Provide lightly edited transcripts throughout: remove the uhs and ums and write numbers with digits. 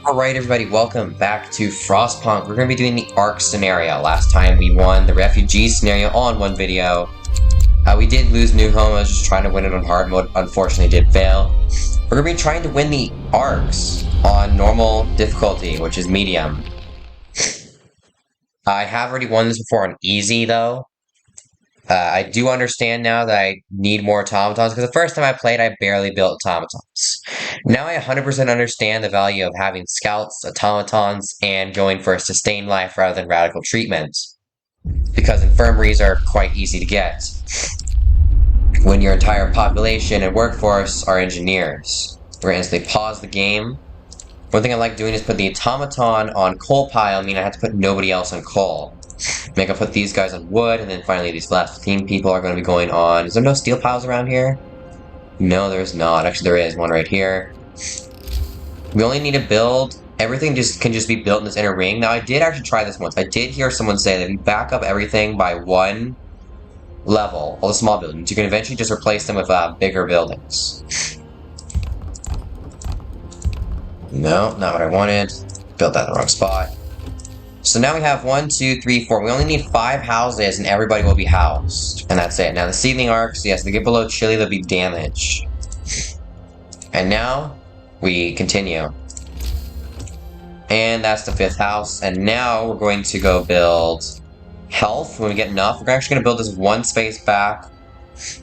Alright everybody, welcome back to Frostpunk. We're going to be doing the ark scenario. Last time we won the refugee scenario all in one video. We did lose New Home. I was just trying to win it on hard mode. Unfortunately did fail. We're going to be trying to win the arks on normal difficulty, which is medium. I have already won this before on easy though. I do understand now that I need more automatons, because the first time I played, I barely built automatons. Now I 100% understand the value of having scouts, automatons, and going for a sustained life rather than radical treatment, because infirmaries are quite easy to get when your entire population and workforce are engineers. We're going to instantly pause the game. One thing I like doing is put the automaton on coal pile, meaning I have to put nobody else on coal. Make I put these guys on wood, and then finally these last 15 people are going to be going on. Is there no steel piles around here? No, there's not. Actually, there is one right here. We only need to build. Everything can just be built in this inner ring. Now, I did actually try this once. I did hear someone say that if you back up everything by one level, all the small buildings, you can eventually just replace them with bigger buildings. No, not what I wanted. Built that in the wrong spot. So now we have 1, 2, 3, 4. We only need 5 houses and everybody will be housed. And that's it. Now the seedling arcs, yes, they get below chili, there'll be damage. And now we continue. And that's the 5th house. And now we're going to go build health when we get enough. We're actually going to build this one space back,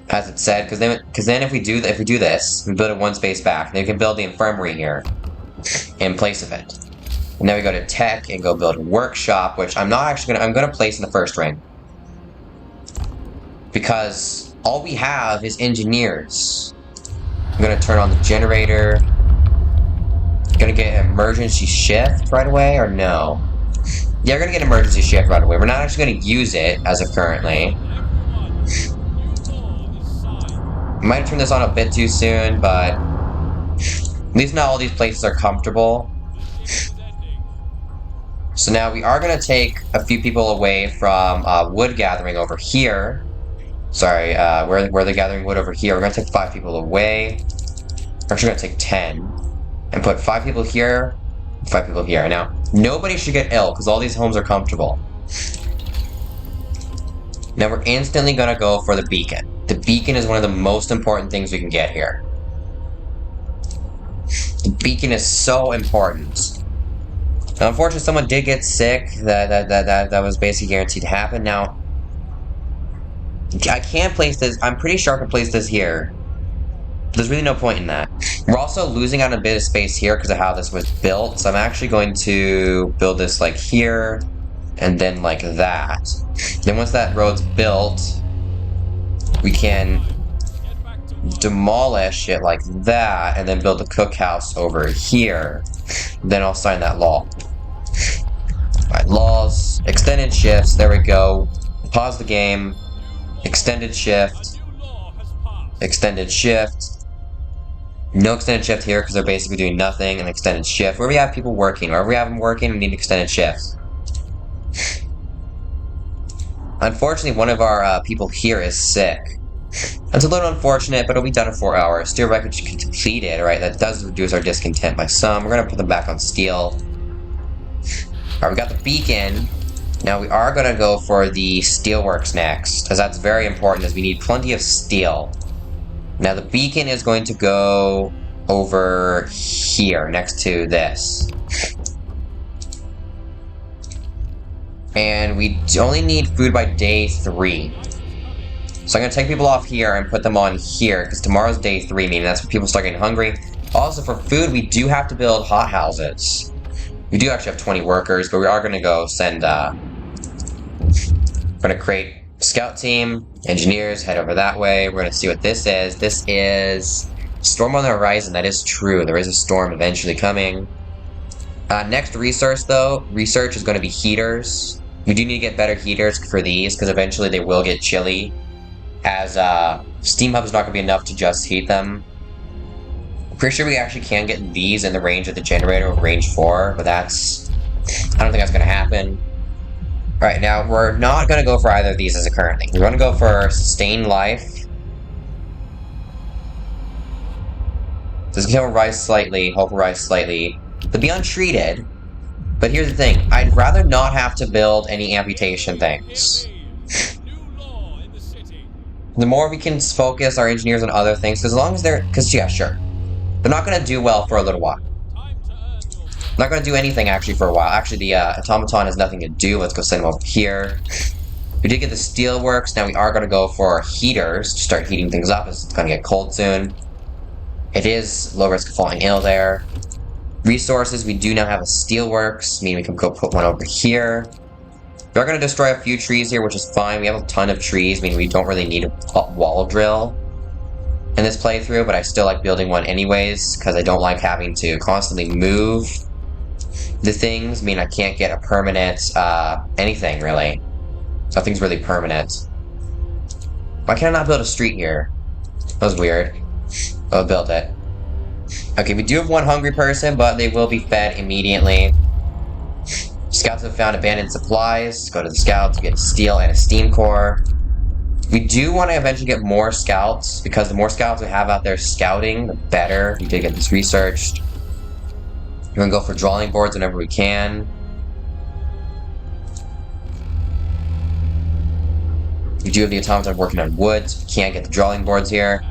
as it said, because then if we do this, we build it one space back, then we can build the infirmary here in place of it. And then we go to tech and go build a workshop, which I'm gonna place in the first ring. Because all we have is engineers. I'm gonna turn on the generator. Gonna get an emergency shift right away, or no? Yeah, we're gonna get an emergency shift right away. We're not actually gonna use it as of currently. Might have turned this on a bit too soon, but at least not all these places are comfortable. So now we are going to take a few people away from wood gathering over here. Sorry, where they're gathering wood over here. We're going to take 5 people away. We're actually going to take 10. And put 5 people here, 5 people here. Now, nobody should get ill, because all these homes are comfortable. Now we're instantly going to go for the beacon. The beacon is one of the most important things we can get here. The beacon is so important. Now, unfortunately, someone did get sick. That was basically guaranteed to happen. Now, I can't place this. I'm pretty sure I can place this here. There's really no point in that. We're also losing out a bit of space here because of how this was built. So I'm actually going to build this like here, and then like that. Then once that road's built, we can demolish it like that, and then build a cookhouse over here. Then I'll sign that law. Alright, laws, extended shifts, there we go. Pause the game. Extended shift. Extended shift. No extended shift here because they're basically doing nothing. And extended shift. Where we have people working, wherever we have them working, we need extended shifts. Unfortunately, one of our people here is sick. That's a little unfortunate, but it'll be done in 4 hours. Steel record completed, right? That does reduce our discontent by some. We're gonna put them back on steel. Alright, we got the beacon. Now we are gonna go for the steelworks next, because that's very important, as we need plenty of steel. Now the beacon is going to go over here, next to this. And we only need food by day 3. So I'm going to take people off here and put them on here, because tomorrow's day 3, meaning that's when people start getting hungry. Also, for food, we do have to build hot houses. We do actually have 20 workers, but we are going to go send, we're going to create a scout team, engineers, head over that way. We're going to see what this is. This is storm on the horizon. That is true. There is a storm eventually coming. Next research is going to be heaters. We do need to get better heaters for these, because eventually they will get chilly. As steam hub is not going to be enough to just heat them. Pretty sure we actually can get these in the range of the generator with range 4, but I don't think that's going to happen. Alright, now we're not going to go for either of these as a current thing. We're going to go for sustained life. This will rise slightly, hope will rise slightly. They'll be untreated. But here's the thing. I'd rather not have to build any amputation things. The more we can focus our engineers on other things, because as long as yeah, sure. They're not going to do well for a little while. Not going to do anything, actually, for a while. Actually, the automaton has nothing to do. Let's go send them over here. We did get the steelworks. Now we are going to go for heaters to start heating things up. It's going to get cold soon. It is low risk of falling ill there. Resources, we do now have a steelworks, meaning we can go put one over here. We are going to destroy a few trees here, which is fine. We have a ton of trees, meaning we don't really need a wall drill in this playthrough, but I still like building one anyways, because I don't like having to constantly move the things. I mean, I can't get a permanent, anything, really. Nothing's really permanent. Why can't I not build a street here? That was weird. I'll build it. Okay, we do have one hungry person, but they will be fed immediately. Scouts have found abandoned supplies. Go to the scouts, get steel and a steam core. We do want to eventually get more scouts, because the more scouts we have out there scouting, the better. We did get this researched. We're going to go for drawing boards whenever we can. We do have the automaton working on wood, so we can't get the drawing boards here.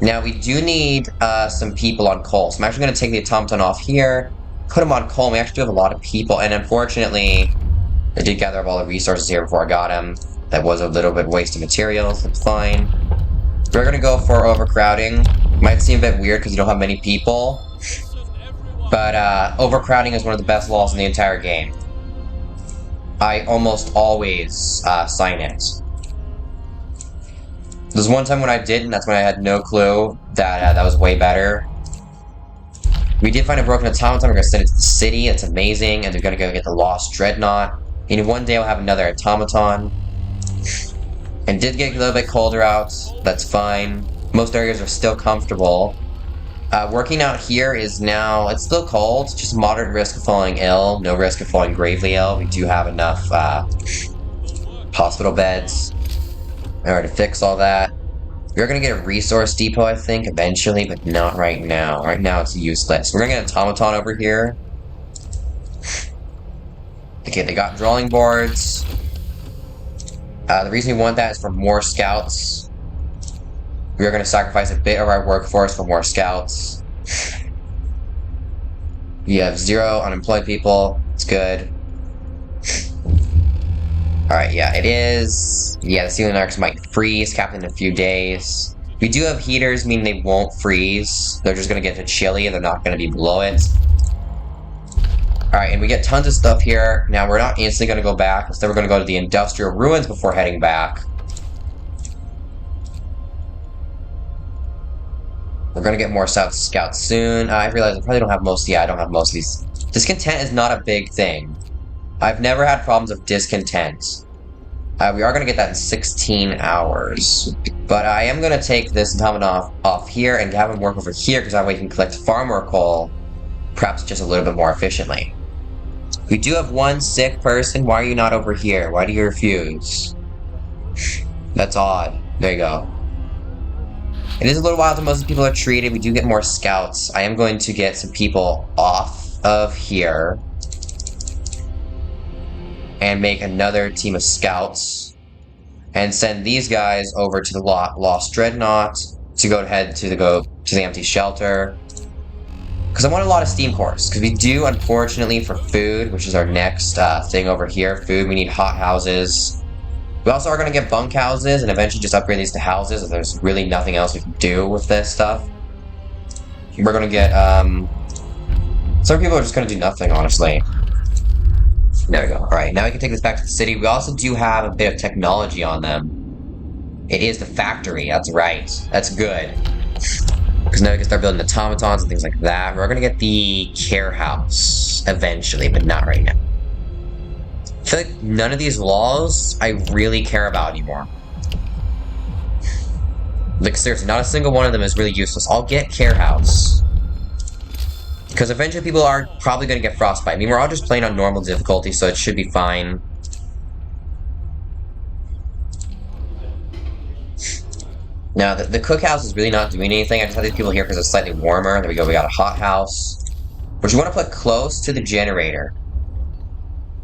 Now, we do need some people on coal. So I'm actually going to take the automaton off here, put them on coal. We actually do have a lot of people, and unfortunately, I did gather up all the resources here before I got them. That was a little bit waste of materials. That's fine. We're going to go for overcrowding. Might seem a bit weird because you don't have many people, but overcrowding is one of the best laws in the entire game. I almost always sign it. There's one time when I didn't, that's when I had no clue that that was way better. We did find a broken automaton. We're going to send it to the city. It's amazing, and they're going to go get the lost dreadnought. And one day we'll have another automaton. And did get a little bit colder out. That's fine. Most areas are still comfortable. Working out here is now, it's still cold, just moderate risk of falling ill, no risk of falling gravely ill. We do have enough hospital beds in order to fix all that. We're going to get a resource depot, I think, eventually, but not right now. Right now, it's useless. We're going to get an automaton over here. Okay, they got drawing boards. The reason we want that is for more scouts. We are going to sacrifice a bit of our workforce for more scouts. We have 0 unemployed people. It's good. Alright, yeah, it is. Yeah, the ceiling arcs might freeze, capped in a few days. We do have heaters, meaning they won't freeze. They're just going to get to chilly, they're not going to be below it. Alright, and we get tons of stuff here. Now, we're not instantly going to go back. Instead, we're going to go to the industrial ruins before heading back. We're going to get more scouts soon. I realize I probably don't have most. Yeah, I don't have most of these. Discontent is not a big thing. I've never had problems of discontent. We are going to get that in 16 hours. But I am going to take this automaton off here and have him work over here, because that way we can collect far more coal, perhaps just a little bit more efficiently. We do have one sick person. Why are you not over here? Why do you refuse? That's odd. There you go. It is a little while until most of the people are treated. We do get more scouts. I am going to get some people off of here and make another team of scouts and send these guys over to the lost dreadnought to head to the empty shelter, because I want a lot of steam cores, because we do, unfortunately, for food, which is our next thing over here, food, we need hot houses. We also are going to get bunk houses and eventually just upgrade these to houses if there's really nothing else we can do with this stuff. We're going to get some people are just going to do nothing, honestly. There we go. Alright, now we can take this back to the city. We also do have a bit of technology on them. It is the factory, that's right. That's good. Because now we can start building automatons and things like that. We're going to get the care house eventually, but not right now. I feel like none of these laws I really care about anymore. Like, seriously, not a single one of them is really useless. I'll get care house. Because eventually people are probably going to get frostbite. I mean, we're all just playing on normal difficulty, so it should be fine. Now, the cookhouse is really not doing anything. I just have these people here because it's slightly warmer. There we go, we got a hot house. We're which we want to put close to the generator,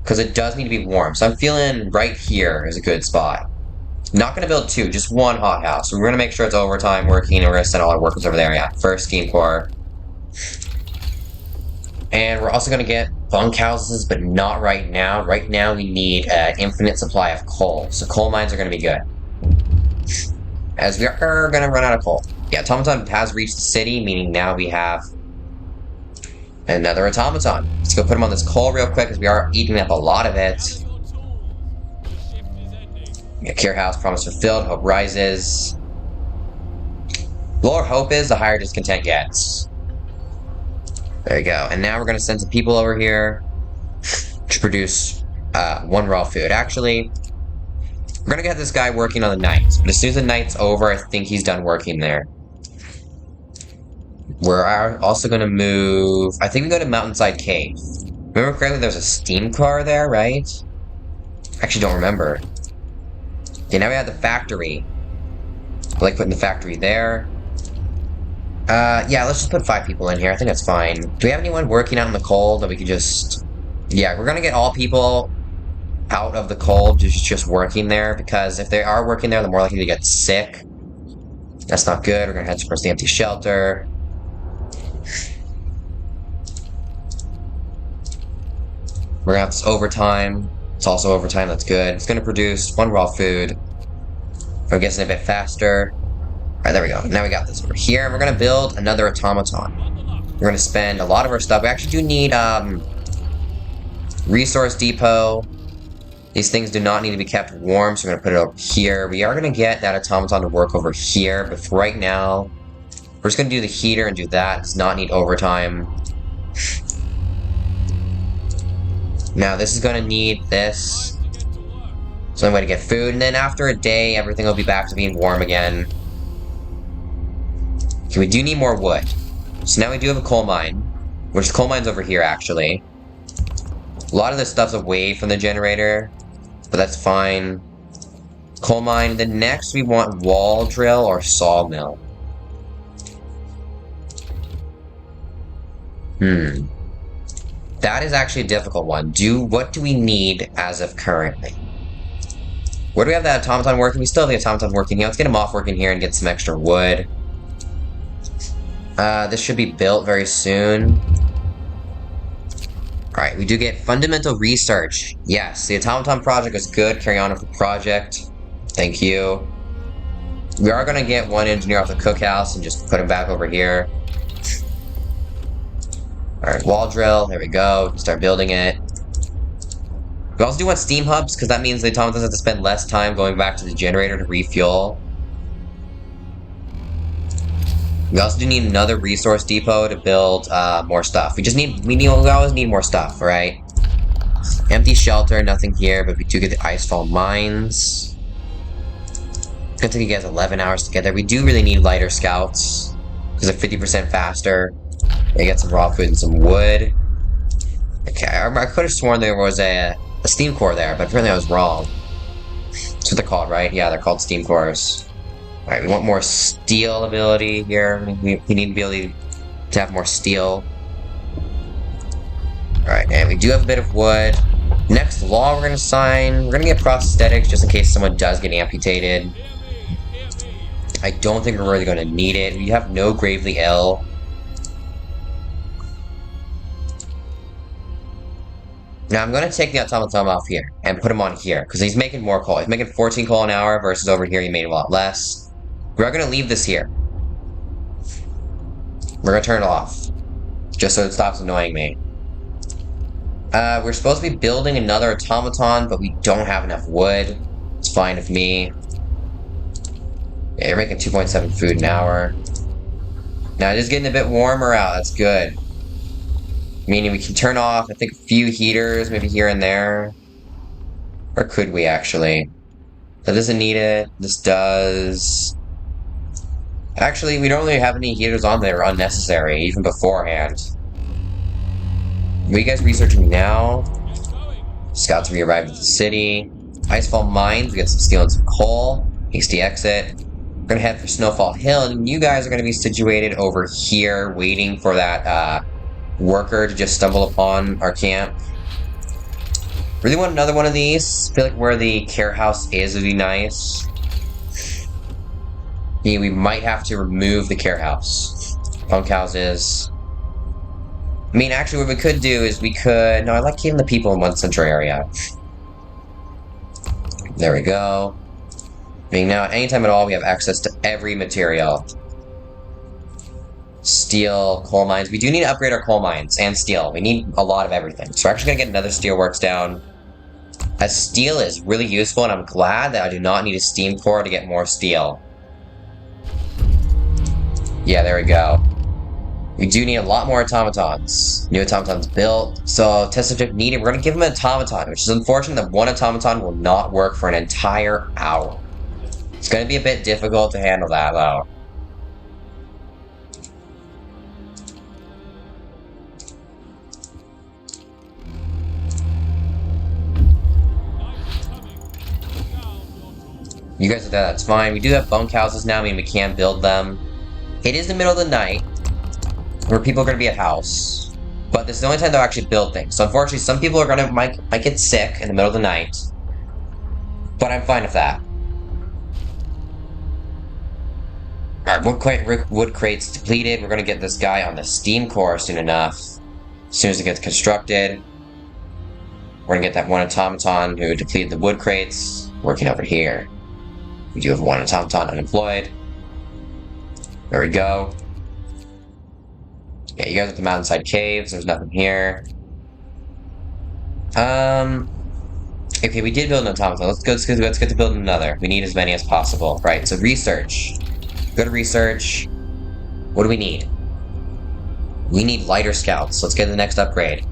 because it does need to be warm. So I'm feeling right here is a good spot. Not going to build two, just one hothouse. We're going to make sure it's overtime working, and we're going to send all our workers over there. Yeah, first steam core. And we're also going to get bunkhouses, but not right now. Right now we need an infinite supply of coal. So coal mines are going to be good, as we are going to run out of coal. Yeah, automaton has reached the city, meaning now we have another automaton. Let's go put him on this coal real quick, because we are eating up a lot of it. Yeah, Cure House, promise fulfilled, hope rises. The lower hope is, the higher discontent gets. There you go. And now we're going to send some people over here to produce one raw food. Actually, we're going to get this guy working on the nights. But as soon as the night's over, I think he's done working there. We're also going to move... I think we go to Mountainside Cave. Remember correctly, there's a steam car there, right? I actually don't remember. Okay, now we have the factory. I like putting the factory there. Yeah, let's just put 5 people in here. I think that's fine. Do we have anyone working out in the cold that we could just... Yeah, we're gonna get all people out of the cold just working there, because if they are working there, they're more likely to get sick. That's not good. We're gonna head towards the empty shelter. We're gonna have this overtime. It's also overtime, that's good. It's gonna produce 1 raw food. We're guessing a bit faster. Alright, there we go. Now we got this over here, and we're gonna build another automaton. We're gonna spend a lot of our stuff. We actually do need, resource depot. These things do not need to be kept warm, so we're gonna put it over here. We are gonna get that automaton to work over here, but for right now, we're just gonna do the heater and do that. It does not need overtime. Now, this is gonna need this. So I'm gonna get food, and then after a day, everything will be back to being warm again. Okay, we do need more wood. So now we do have a coal mine, which the coal mine's over here, actually. A lot of this stuff's away from the generator, but that's fine. Coal mine. Then next we want wall drill or sawmill. That is actually a difficult one. What do we need as of currently? Where do we have that automaton working? We still have the automaton working here. Let's get him off working here and get some extra wood. This should be built very soon. Alright, we do get fundamental research. Yes, the automaton project was good. Carry on with the project. Thank you. We are going to get 1 engineer off the cookhouse and just put him back over here. Alright, wall drill. There we go. Start building it. We also do want steam hubs, because that means the automatons have to spend less time going back to the generator to refuel. We also do need another resource depot to build more stuff. We always need more stuff, right? Empty shelter, nothing here, but we do get the icefall mines. It's gonna take you guys 11 hours to get there. We do really need lighter scouts, because they're 50% faster. We get some raw food and some wood. Okay, I could have sworn there was a steam core there, but apparently I was wrong. That's what they're called, right? Yeah, they're called steam cores. Alright, we want more steel ability here. We need to be able to have more steel. Alright, and we do have a bit of wood. Next law we're going to sign. We're going to get prosthetics just in case someone does get amputated. I don't think we're really going to need it. We have no gravely ill. Now I'm going to take the automaton off here and put him on here, because he's making more coal. He's making 14 coal an hour versus over here he made a lot less. We're going to leave this here. We're going to turn it off, just so it stops annoying me. We're supposed to be building another automaton, but we don't have enough wood. It's fine with me. Yeah, you're making 2.7 food an hour. Now it is getting a bit warmer out. That's good. Meaning we can turn off, I think, a few heaters, maybe here and there. Or could we, actually? That doesn't need it. This does. Actually, we don't really have any heaters on that are unnecessary, even beforehand. What are you guys researching now? Scouts re-arrived at the city. Icefall mines, we get some steel and some coal. Hasty exit. We're gonna head for Snowfall Hill, and you guys are gonna be situated over here, waiting for that, worker to just stumble upon our camp. Really want another one of these. I feel like where the care house is would be nice. Yeah, we might have to remove the care house. Punk houses. I mean, actually, what we could do is we could... No, I like keeping the people in one central area. There we go. I mean, now, anytime at all, we have access to every material. Steel, coal mines. We do need to upgrade our coal mines and steel. We need a lot of everything. So we're actually going to get another steelworks down. As steel is really useful, and I'm glad that I do not need a steam core to get more steel. Yeah, there we go. We do need a lot more automatons. New automatons built. So, test subject needed. We're going to give him an automaton, which is unfortunate that one automaton will not work for an entire hour. It's going to be a bit difficult to handle that, though. You guys are there, that's fine. We do have bunkhouses now, I mean we can build them. It is the middle of the night, where people are going to be at house. But this is the only time they'll actually build things. So unfortunately, some people are going to might get sick in the middle of the night. But I'm fine with that. Alright, wood crate's depleted. We're going to get this guy on the steam core soon enough. As soon as it gets constructed. We're going to get that one automaton who depleted the wood crates working over here. We do have one automaton unemployed. There we go. Yeah, you guys are at the mountainside caves. There's nothing here. Okay, we did build an automaton. Let's get to building another. We need as many as possible. Right, so research. Go to research. What do we need? We need lighter scouts. Let's get the next upgrade.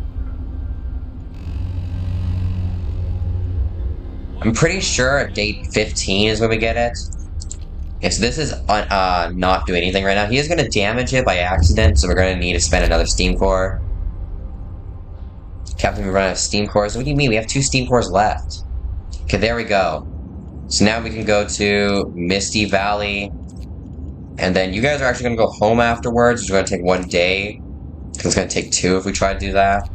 I'm pretty sure at date 15 is when we get it. Yes, this is not doing anything right now. He is going to damage it by accident, so we're going to need to spend another steam core. Captain, we run out of steam cores. What do you mean? We have 2 steam cores left. Okay, there we go. So now we can go to Misty Valley. And then you guys are actually going to go home afterwards. It's going to take 1 day. Because it's going to take 2 if we try to do that.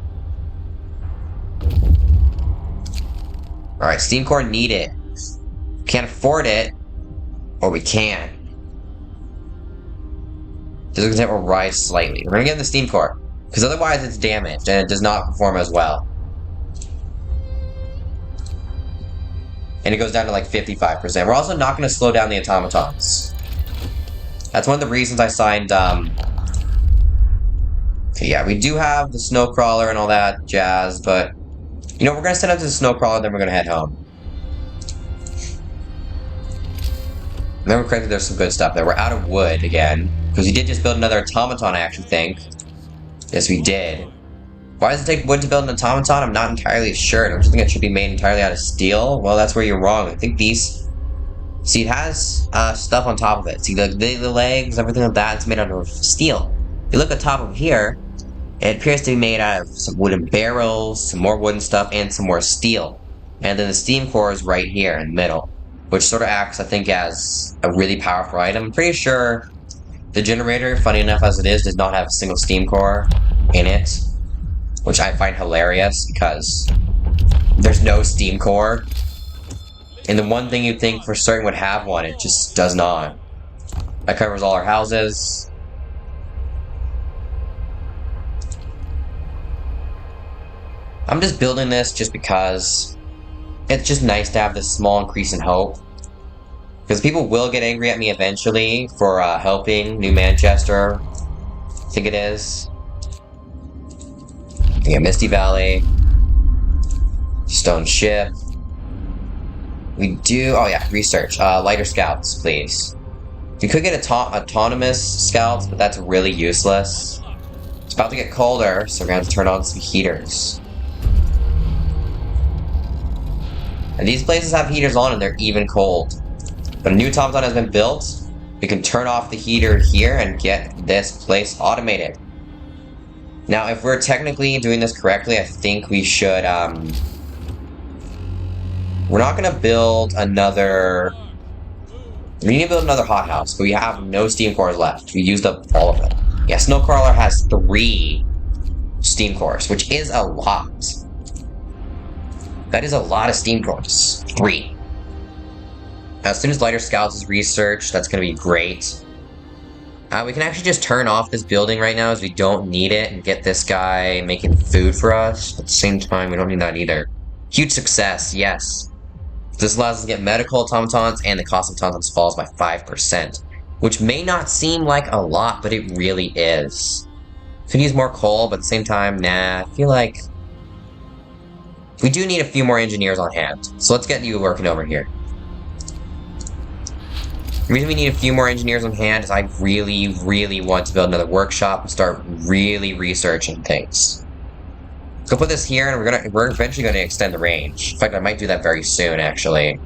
Alright, steam core needed. Can't afford it. Or we can. This is going to rise slightly. We're going to get the steam core. Because otherwise it's damaged and it does not perform as well. And it goes down to like 55%. We're also not going to slow down the automatons. That's one of the reasons I signed, yeah, we do have the snow crawler and all that jazz, but... You know, we're going to send out to the snow crawler, then we're going to head home. Remember correctly, there's some good stuff there. We're out of wood again. Because we did just build another automaton, I actually think. Yes, we did. Why does it take wood to build an automaton? I'm not entirely sure. Don't you think it should be made entirely out of steel? Well, that's where you're wrong. I think these... See, it has stuff on top of it. See, the legs, everything like that, it's made out of steel. If you look at the top of here, it appears to be made out of some wooden barrels, some more wooden stuff, and some more steel. And then the steam core is right here in the middle, which sort of acts, I think, as a really powerful item. I'm pretty sure the generator, funny enough as it is, does not have a single steam core in it, which I find hilarious because there's no steam core. And the one thing you'd think for certain would have one, it just does not. That covers all our houses. I'm just building this just because it's just nice to have this small increase in hope. Because people will get angry at me eventually for helping New Manchester. I think it is. Yeah, Misty Valley. Stone Ship. We do... Oh yeah, research. Lighter scouts, please. We could get autonomous scouts, but that's really useless. It's about to get colder, so we're going to have to turn on some heaters. And these places have heaters on and they're even cold. But a new automaton has been built. We can turn off the heater here and get this place automated. Now, if we're technically doing this correctly, I think we should, we're not going to build another... We need to build another hothouse, but we have no steam cores left. We used up all of them. Yeah, Snowcrawler has 3. steam cores, which is a lot. That is a lot of steam cores. 3. As soon as Lighter Scouts is researched, that's going to be great. We can actually just turn off this building right now as we don't need it and get this guy making food for us. At the same time, we don't need that either. Huge success, yes. This allows us to get medical automatons and the cost of automatons falls by 5%. Which may not seem like a lot, but it really is. Could use more coal, but at the same time, nah, I feel like we do need a few more engineers on hand. So let's get you working over here. The reason we need a few more engineers on hand is I really want to build another workshop and start really researching things. So put this here, and we're eventually going to extend the range. In fact, I might do that very soon, actually.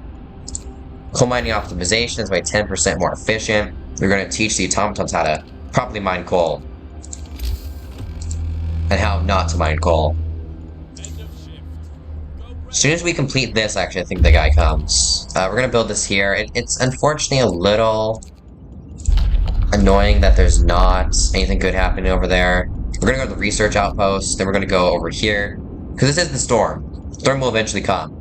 Coal mining optimization is by 10% more efficient. We're going to teach the automatons how to properly mine coal. And how not to mine coal. As soon as we complete this, actually, I think the guy comes. We're going to build this here. It's unfortunately a little annoying that there's not anything good happening over there. We're going to go to the research outpost, then we're going to go over here. Because this is the storm. The storm will eventually come.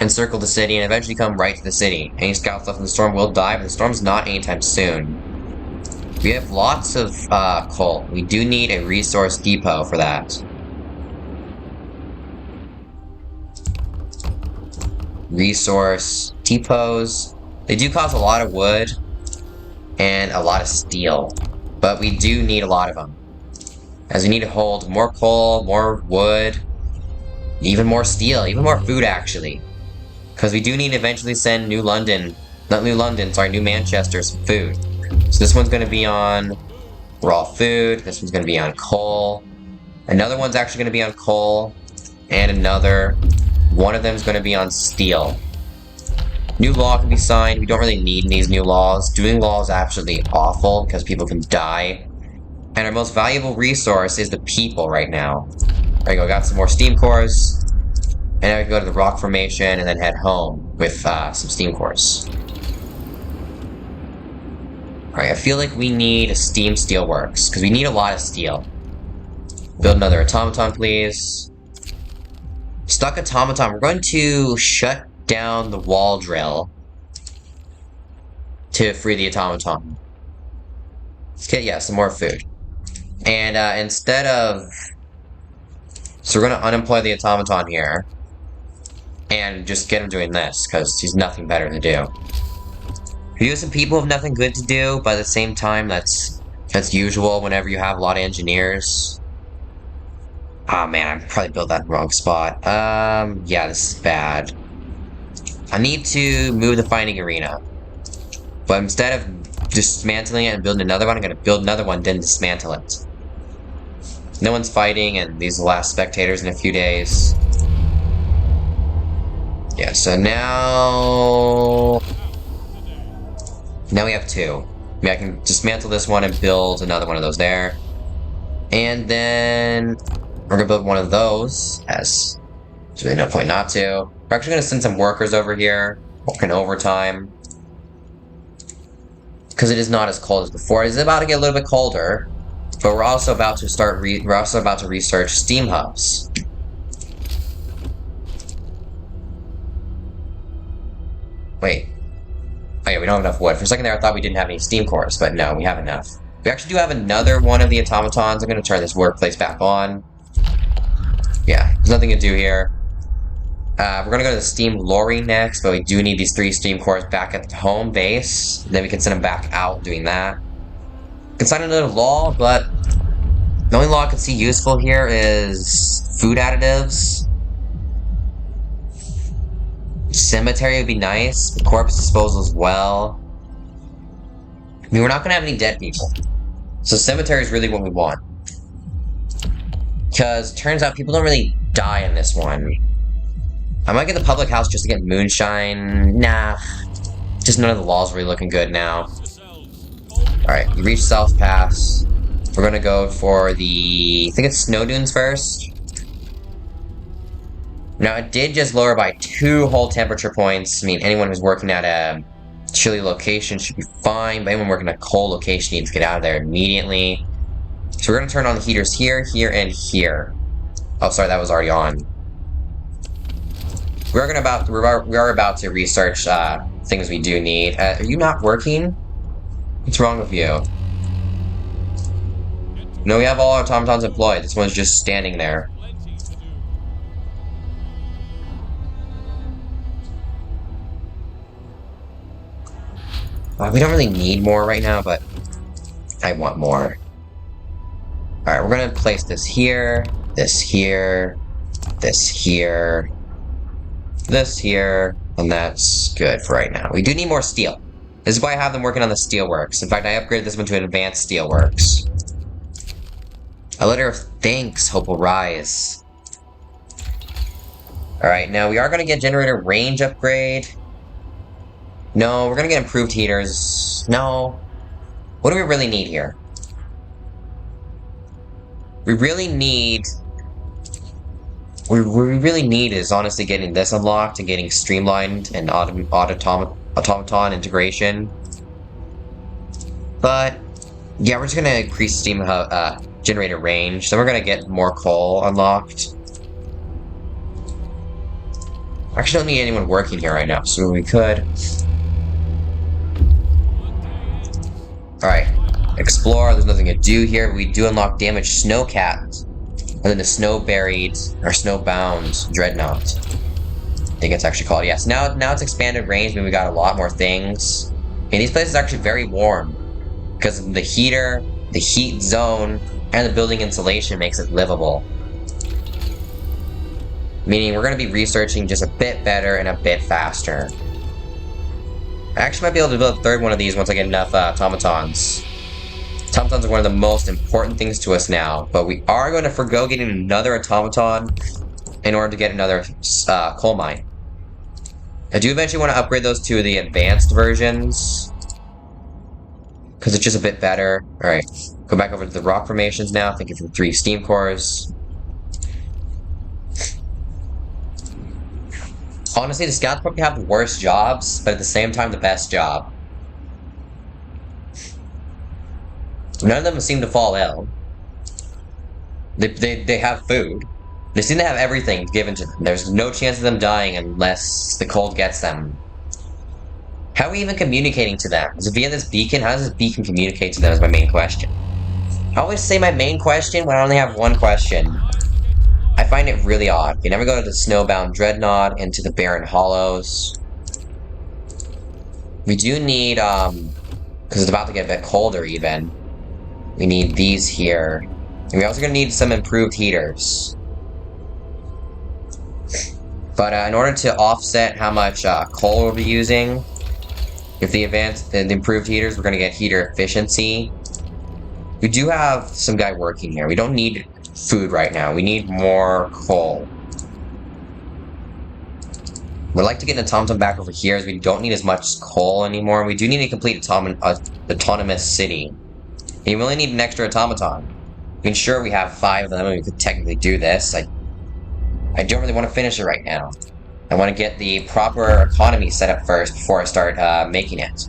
Encircle the city and eventually come right to the city. Any scouts left in the storm will die, but the storm's not anytime soon. We have lots of coal. We do need a resource depot for that. Resource depots. They do cost a lot of wood and a lot of steel, but we do need a lot of them. As we need to hold more coal, more wood, even more steel, even more food actually. Because we do need to eventually send New Manchester some food. So this one's going to be on raw food, this one's going to be on coal, another one's actually going to be on coal, and another, one of them is going to be on steel. New law can be signed. We don't really need these new laws. Doing law is absolutely awful because people can die. And our most valuable resource is the people right now. There you go, got some more steam cores. And now we can go to the rock formation and then head home with some steam cores. Alright, I feel like we need a steam steelworks, because we need a lot of steel. Build another automaton, please. Stuck automaton. We're going to shut down the wall drill to free the automaton. Let's get, yeah, some more food. And instead of... So we're going to unemploy the automaton here. And just get him doing this, because he's nothing better to do. You have some people have nothing good to do, but at the same time, that's usual whenever you have a lot of engineers. Oh man, I probably built that in the wrong spot. Yeah, this is bad. I need to move the fighting arena. But instead of dismantling it and building another one, I'm going to build another one, then dismantle it. No one's fighting, and these are the last spectators in a few days. Yeah, so now we have 2. Maybe I can dismantle this one and build another one of those there. And then we're gonna build one of those, as there's really no point not to. We're actually gonna send some workers over here, working overtime. Because it is not as cold as before. It is about to get a little bit colder, but we're also about to research steam hubs. Wait. Oh yeah, we don't have enough wood. For a second there, I thought we didn't have any steam cores, but no, we have enough. We actually do have another one of the automatons. I'm going to turn this workplace back on. Yeah, there's nothing to do here. We're going to go to the steam lorry next, but we do need these 3 steam cores back at the home base. Then we can send them back out doing that. We can sign another law, but the only law I can see useful here is food additives. Cemetery would be nice. Corpse disposal as well. I mean, we're not going to have any dead people. So cemetery is really what we want. Because turns out people don't really die in this one. I might get the public house just to get moonshine. Nah. Just none of the laws are really looking good now. Alright, we reached South Pass. We're going to go for the... I think it's Snow Dunes first. Now, it did just lower by 2 whole temperature points. I mean, anyone who's working at a chilly location should be fine, but anyone working at a cold location needs to get out of there immediately. So we're going to turn on the heaters here, here, and here. Oh, sorry, that was already on. We are about to research things we do need. Are you not working? What's wrong with you? No, we have all our automatons employed. This one's just standing there. We don't really need more right now, but I want more. Alright, we're gonna place this here, this here, this here, this here, and that's good for right now. We do need more steel. This is why I have them working on the steelworks. In fact, I upgraded this one to an advanced steelworks. A letter of thanks, hope will rise. Alright, now we are gonna get generator range upgrade. No, we're gonna get improved heaters. No. What do we really need here? We really need... What we really need is honestly getting this unlocked and getting streamlined and automaton integration. But, yeah, we're just gonna increase steam generator range. Then we're gonna get more coal unlocked. Actually, don't need anyone working here right now, so we could... Alright, explore, there's nothing to do here. We do unlock damaged snowcat. And then the snow-buried, or snow-bound dreadnought. I think it's actually called, yes. Now it's expanded range, but we got a lot more things. And these places are actually very warm. Because the heater, the heat zone, and the building insulation makes it livable. Meaning we're going to be researching just a bit better and a bit faster. I actually might be able to build a third one of these once I get enough automatons. Automatons are one of the most important things to us now, but we are going to forgo getting another automaton in order to get another coal mine. I do eventually want to upgrade those to the advanced versions, because it's just a bit better. Alright, go back over to the rock formations now. Thank you for the 3 steam cores. Honestly, the scouts probably have the worst jobs, but at the same time, the best job. None of them seem to fall ill. They have food. They seem to have everything given to them. There's no chance of them dying unless the cold gets them. How are we even communicating to them? Is it via this beacon? How does this beacon communicate to them is my main question. I always say my main question when I only have one question. I find it really odd. You never go to the Snowbound Dreadnought, into the Barren Hollows. We do need, because it's about to get a bit colder even. We need these here. And we're also going to need some improved heaters. But in order to offset how much coal we'll be using, with the improved heaters, we're going to get heater efficiency. We do have some guy working here. We don't need food right now. We need more coal. We'd like to get an automaton back over here as we don't need as much coal anymore. We do need a complete autonomous city. And you only need an extra automaton. I mean, sure, we have 5 of them and we could technically do this. I don't really want to finish it right now. I want to get the proper economy set up first before I start making it.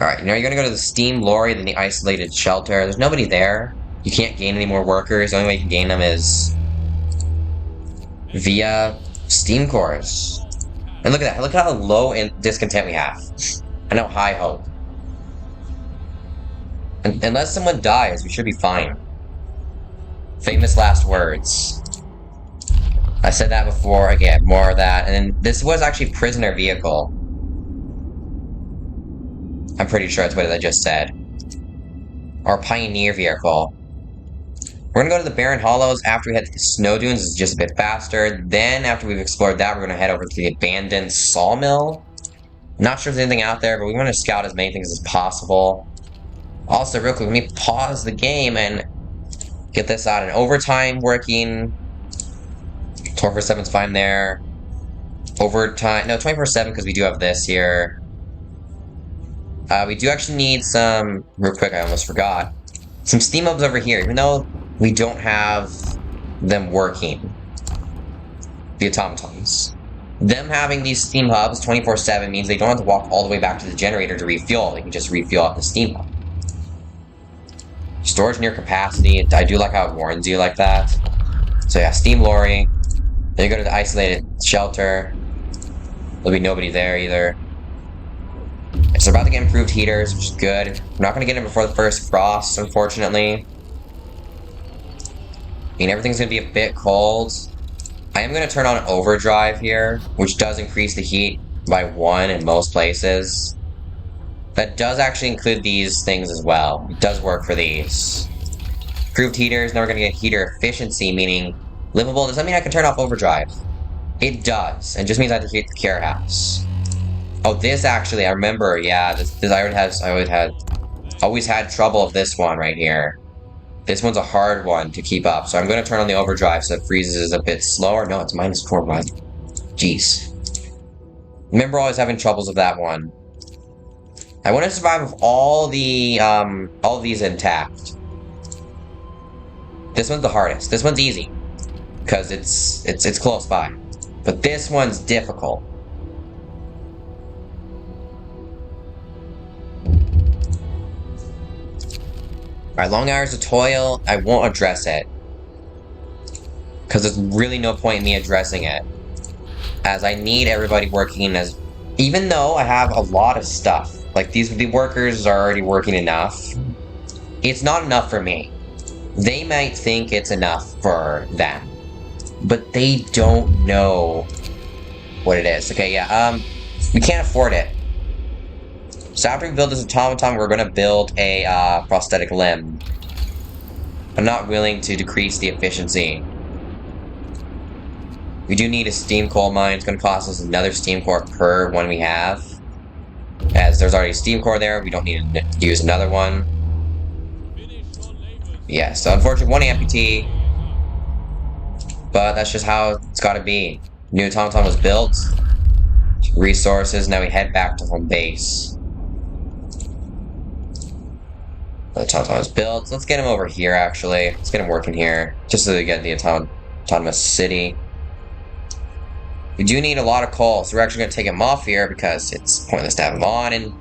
Alright, now you're going to go to the steam lorry, then the isolated shelter. There's nobody there. You can't gain any more workers. The only way you can gain them is via steam cores. And look at that. Look at how low in discontent we have. And how high hope. And unless someone dies, we should be fine. Famous last words. I said that before. Again, more of that. And then this was actually prisoner vehicle. I'm pretty sure that's what I just said. Or pioneer vehicle. We're gonna go to the Barren Hollows after we head to the Snow Dunes. It's just a bit faster. Then, after we've explored that, we're gonna head over to the abandoned sawmill. Not sure if there's anything out there, but we want to scout as many things as possible. Also, real quick, let me pause the game and get this out. An overtime working. 24/7's fine there. Overtime, no, 24/7 because we do have this here. We do actually need some, real quick, I almost forgot. Some steam hubs over here, even though we don't have them working. The automatons. Them having these steam hubs 24/7 means they don't have to walk all the way back to the generator to refuel. They can just refuel at the steam hub. Storage near capacity. I do like how it warns you like that. So yeah, steam lorry. Then you go to the isolated shelter. There'll be nobody there either. It's about to get improved heaters, which is good. We're not going to get them before the first frost, unfortunately. I mean, everything's going to be a bit cold. I am going to turn on overdrive here, which does increase the heat by 1 in most places. That does actually include these things as well. It does work for these. Improved heaters, now we're going to get heater efficiency, meaning livable. Does that mean I can turn off overdrive? It does. It just means I have to heat the care house. Oh, this actually, I remember, yeah, this I always had trouble with this one right here. This one's a hard one to keep up, so I'm going to turn on the overdrive so it freezes a bit slower. No, it's -4. Jeez. Remember always having troubles with that one. I want to survive with all of these intact. This one's the hardest. This one's easy, because it's close by. But this one's difficult. Alright, long hours of toil, I won't address it. Because there's really no point in me addressing it. As I need everybody working as... Even though I have a lot of stuff. Like, the workers are already working enough. It's not enough for me. They might think it's enough for them. But they don't know what it is. Okay, yeah, we can't afford it. So after we build this automaton, we're going to build a prosthetic limb. I'm not willing to decrease the efficiency. We do need a steam coal mine. It's going to cost us another steam core per one we have. As there's already a steam core there, we don't need to use another one. Yeah, so unfortunately, 1 amputee. But that's just how it's got to be. New automaton was built. Resources, now we head back to home base. The automaton was built. Let's get him over here, actually. Let's get him working here. Just so we get the autonomous city. We do need a lot of coal, so we're actually going to take him off here because it's pointless to have him on. And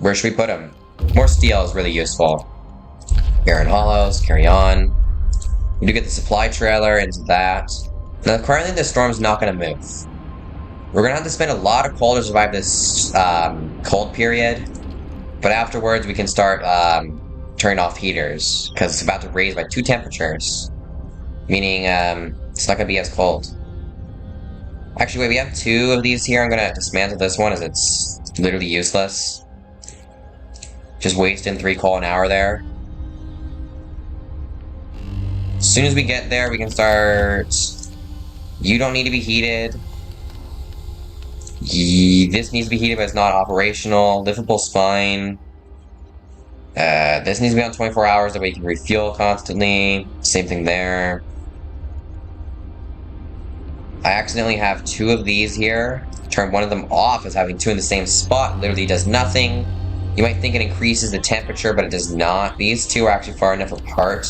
where should we put him? More steel is really useful. Barren Hollows, carry on. We do get the supply trailer into that. Now, currently the storm's not going to move. We're going to have to spend a lot of coal to survive this cold period. But afterwards, we can start turning off heaters, because it's about to raise by 2 temperatures. Meaning, it's not going to be as cold. Actually, wait, we have 2 of these here. I'm going to dismantle this one, as it's literally useless. Just wasting 3 coal an hour there. As soon as we get there, we can start... You don't need to be heated. This needs to be heated, but it's not operational. Livable spine. This needs to be on 24 hours, that way you can refuel constantly. Same thing there. I accidentally have 2 of these here. Turn one of them off as having 2 in the same spot. Literally does nothing. You might think it increases the temperature, but it does not. These 2 are actually far enough apart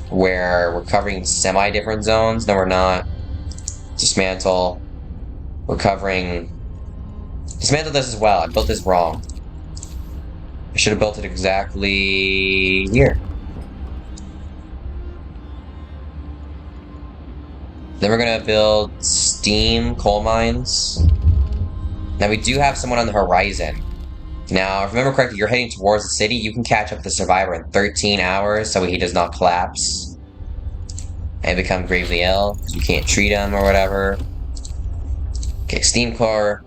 where we're covering semi-different zones. No, we're not. Dismantle. We're covering... Dismantle this as well. I built this wrong. I should have built it exactly here. Then we're gonna build steam coal mines. Now we do have someone on the horizon. Now, if I remember correctly, you're heading towards the city. You can catch up with the survivor in 13 hours so he does not collapse and become gravely ill because we can't treat him or whatever. Okay, steam core.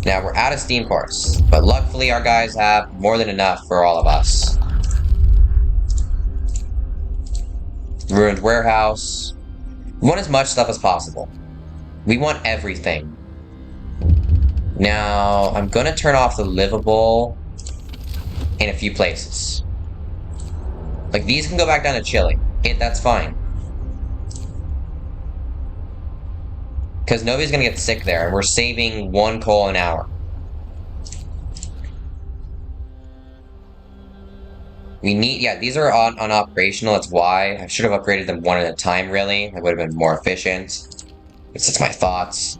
Now we're out of steam cores, but luckily our guys have more than enough for all of us. Ruined warehouse. We want as much stuff as possible. We want everything. Now, I'm gonna turn off the livable in a few places. Like, these can go back down to chilly. That's fine. Because nobody's gonna get sick there, and we're saving 1 coal an hour. We need, yeah, these are unoperational, that's why. I should have upgraded them 1 at a time, really. That would have been more efficient. It's just my thoughts.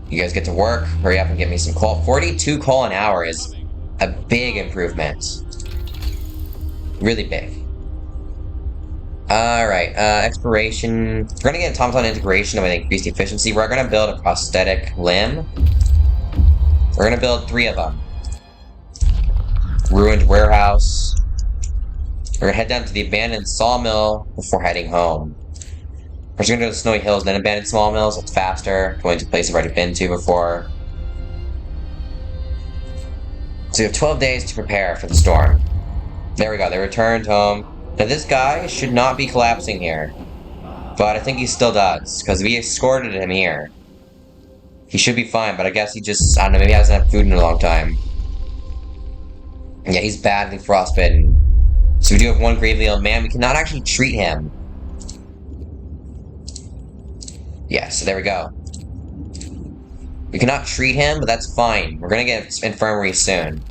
You guys get to work, hurry up and get me some coal. 42 coal an hour is a big improvement. Really big. Alright, exploration. We're gonna get automaton integration to increase efficiency. We're gonna build a prosthetic limb. We're gonna build 3 of them. Ruined warehouse. We're gonna head down to the abandoned sawmill before heading home. We're just gonna go to Snowy Hills, then abandoned sawmills. It's faster. Going to places I've already been to before. So you have 12 days to prepare for the storm. There we go, they returned home. Now this guy should not be collapsing here. But I think he still does, because we escorted him here. He should be fine, but I guess he just, I don't know, maybe he hasn't had food in a long time. Yeah, he's badly frostbitten. So we do have one gravely ill man. We cannot actually treat him. Yeah, so there we go. We cannot treat him, but that's fine. We're gonna get infirmary soon.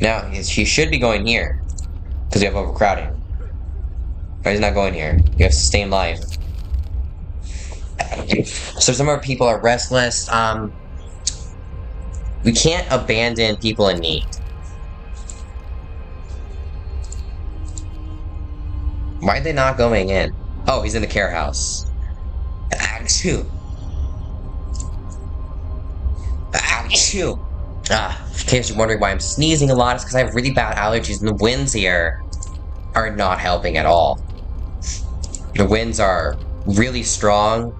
Now, he should be going here. Because we have overcrowding. But he's not going here. You have sustained life. So some of our people are restless. We can't abandon people in need. Why are they not going in? Oh, he's in the care house. Achoo. Achoo. In case you're wondering why I'm sneezing a lot, it's because I have really bad allergies, and the winds here are not helping at all. The winds are really strong,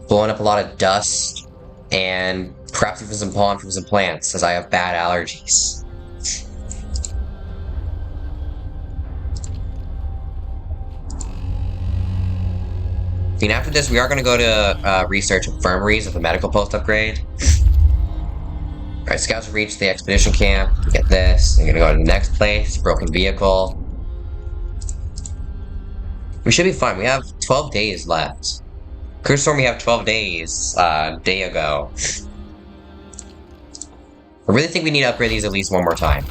blowing up a lot of dust, and perhaps even some pollen from some plants, as I have bad allergies. And after this, we are going to go to research infirmaries with a medical post upgrade. Alright, scouts have reached the expedition camp. Get this. They're going to go to the next place. Broken vehicle. We should be fine. We have 12 days left. Cruise Storm, we have 12 days a day ago. I really think we need to upgrade these at least one more time.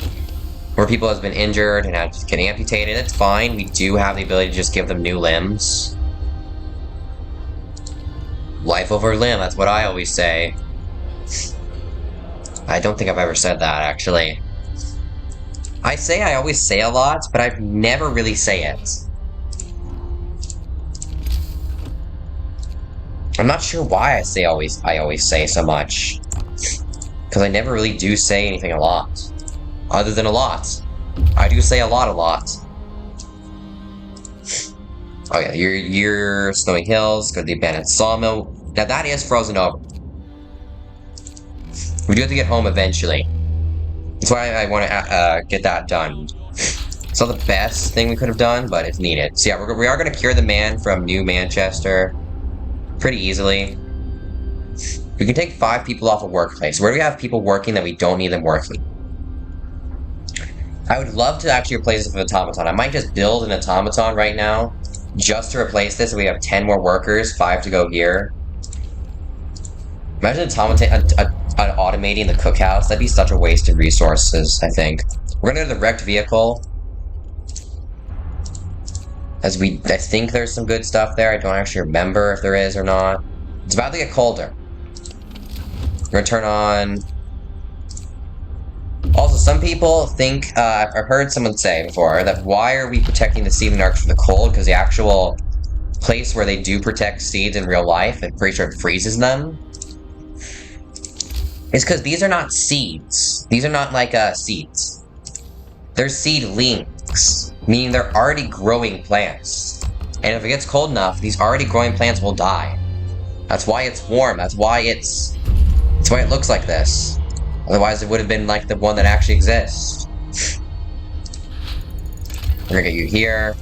Where people have been injured and have get amputated, that's fine. We do have the ability to just give them new limbs. Life over limb, that's what I always say. I don't think I've ever said that, actually. I always say a lot, but I never really say it. I'm not sure why I always say so much. Because I never really do say anything a lot. Other than a lot. I do say a lot. Oh yeah, you're Snowy Hills, go to the abandoned sawmill. Now that is frozen over. We do have to get home eventually. That's why I want to get that done. It's not the best thing we could have done, but it's needed. So yeah, we are going to cure the man from New Manchester pretty easily. We can take 5 people off a workplace. Where do we have people working that we don't need them working? I would love to actually replace this with an automaton. I might just build an automaton right now, just to replace this, so we have 10 more workers, 5 to go here. Imagine automating the cookhouse. That'd be such a waste of resources, I think. We're gonna go to the wrecked vehicle. I think there's some good stuff there. I don't actually remember if there is or not. It's about to get colder. We're gonna turn on... Also, some people think, I've heard someone say before, that why are we protecting the seedling arks from the cold? Because the actual place where they do protect seeds in real life, I'm pretty sure it freezes them. It's because these are not seeds. These are not like seeds. They're seedlings, meaning they're already growing plants. And if it gets cold enough, these already growing plants will die. That's why it's warm. That's why it looks like this. Otherwise, it would have been like the one that actually exists. We're gonna get you here.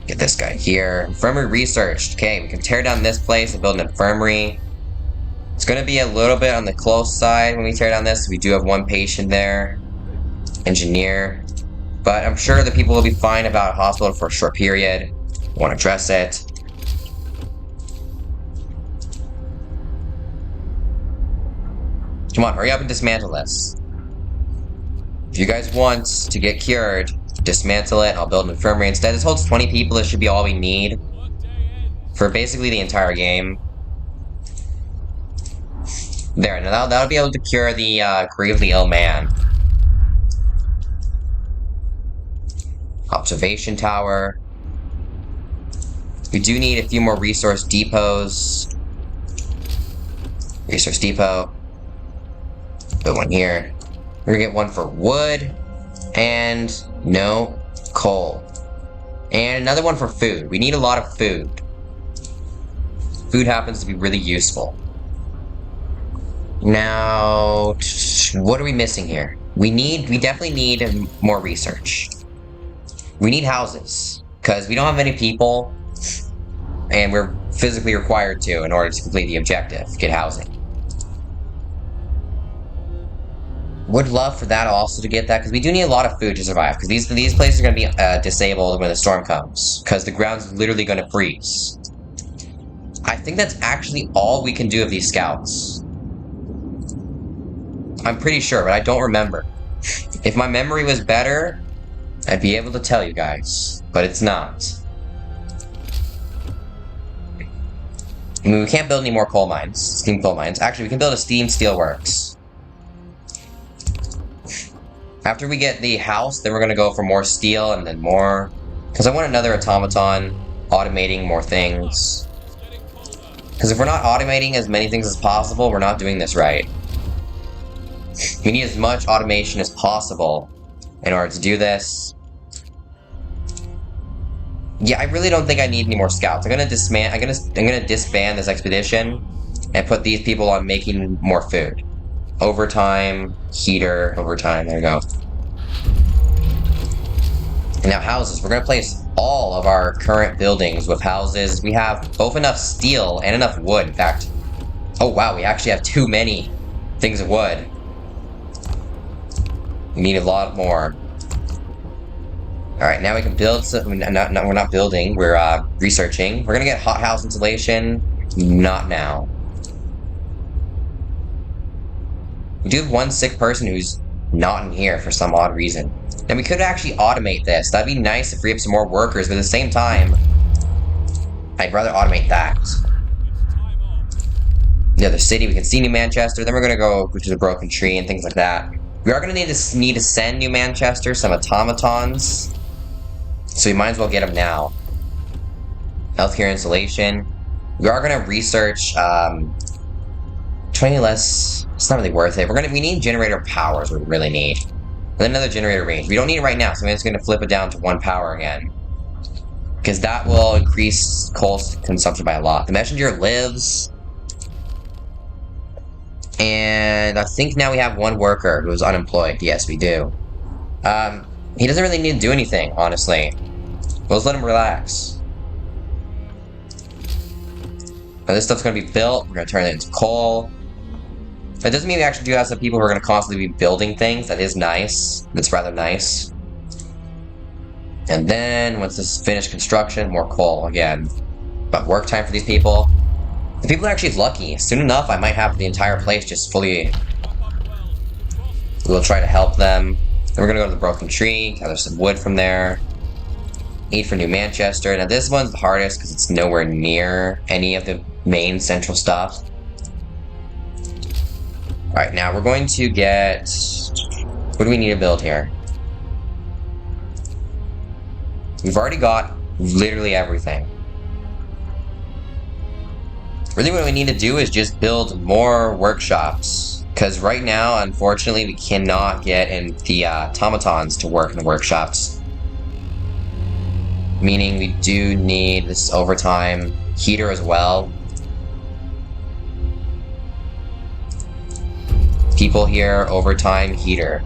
Get this guy here. Infirmary researched. Okay, we can tear down this place and build an infirmary. It's going to be a little bit on the close side when we tear down this. We do have 1 patient there. Engineer. But I'm sure the people will be fine about a hospital for a short period. Want to address it. Come on, hurry up and dismantle this. If you guys want to get cured, dismantle it. I'll build an infirmary instead. This holds 20 people. This should be all we need for basically the entire game. There, now that'll be able to cure the gravely ill man. Observation tower. We do need a few more resource depots. Resource depot. Put one here. We're gonna get one for wood. And no coal. And another one for food. We need a lot of food. Food happens to be really useful. Now, what are we missing here? We definitely need more research. We need houses, because we don't have many people, and we're physically required to in order to complete the objective, get housing. Would love for that also to get that, because we do need a lot of food to survive, because these places are going to be disabled when the storm comes, because the ground's literally going to freeze. I think that's actually all we can do of these scouts. I'm pretty sure, but I don't remember. If my memory was better, I'd be able to tell you guys, but it's not. I mean, we can't build any more coal mines, steam coal mines. Actually, we can build a steam steelworks. After we get the house, then we're going to go for more steel and then more. Because I want another automaton, automating more things. Because if we're not automating as many things as possible, we're not doing this right. We need as much automation as possible in order to do this. Yeah, I really don't think I need any more scouts. I'm gonna disband this expedition and put these people on making more food. Overtime, heater, overtime, there we go. And now houses. We're gonna place all of our current buildings with houses. We have both enough steel and enough wood, in fact. Oh wow, we actually have too many things of wood. We need a lot more. Alright, now we can build some. We're not building, we're researching. We're gonna get hothouse insulation. Not now. We do have one sick person who's not in here for some odd reason. And we could actually automate this. That'd be nice to free up some more workers, but at the same time, I'd rather automate that. The other city, we can see New Manchester, then we're gonna go to the Broken Tree and things like that. We are gonna need to send New Manchester some automatons. So we might as well get them now. Healthcare insulation. We are gonna research 20 less. It's not really worth it. We need generator power is what we really need. And then another generator range. We don't need it right now, so I'm just gonna flip it down to 1 power again. Because that will increase coal consumption by a lot. The messenger lives. And I think now we have 1 worker who's unemployed. Yes, we do. He doesn't really need to do anything, honestly. Let's let him relax. Now this stuff's gonna be built. We're gonna turn it into coal. That doesn't mean we actually do have some people who are gonna constantly be building things. That is nice. That's rather nice. And then, once this is finished construction, more coal again. But work time for these people. The people are actually lucky. Soon enough, I might have the entire place just fully. We'll try to help them. Then we're gonna go to the Broken Tree, gather some wood from there. Eat for New Manchester. Now this one's the hardest because it's nowhere near any of the main central stuff. Alright, now we're going to get... What do we need to build here? We've already got literally everything. Really what we need to do is just build more workshops. Because right now, unfortunately, we cannot get in the automatons to work in the workshops. Meaning we do need this overtime heater as well. People here, overtime heater.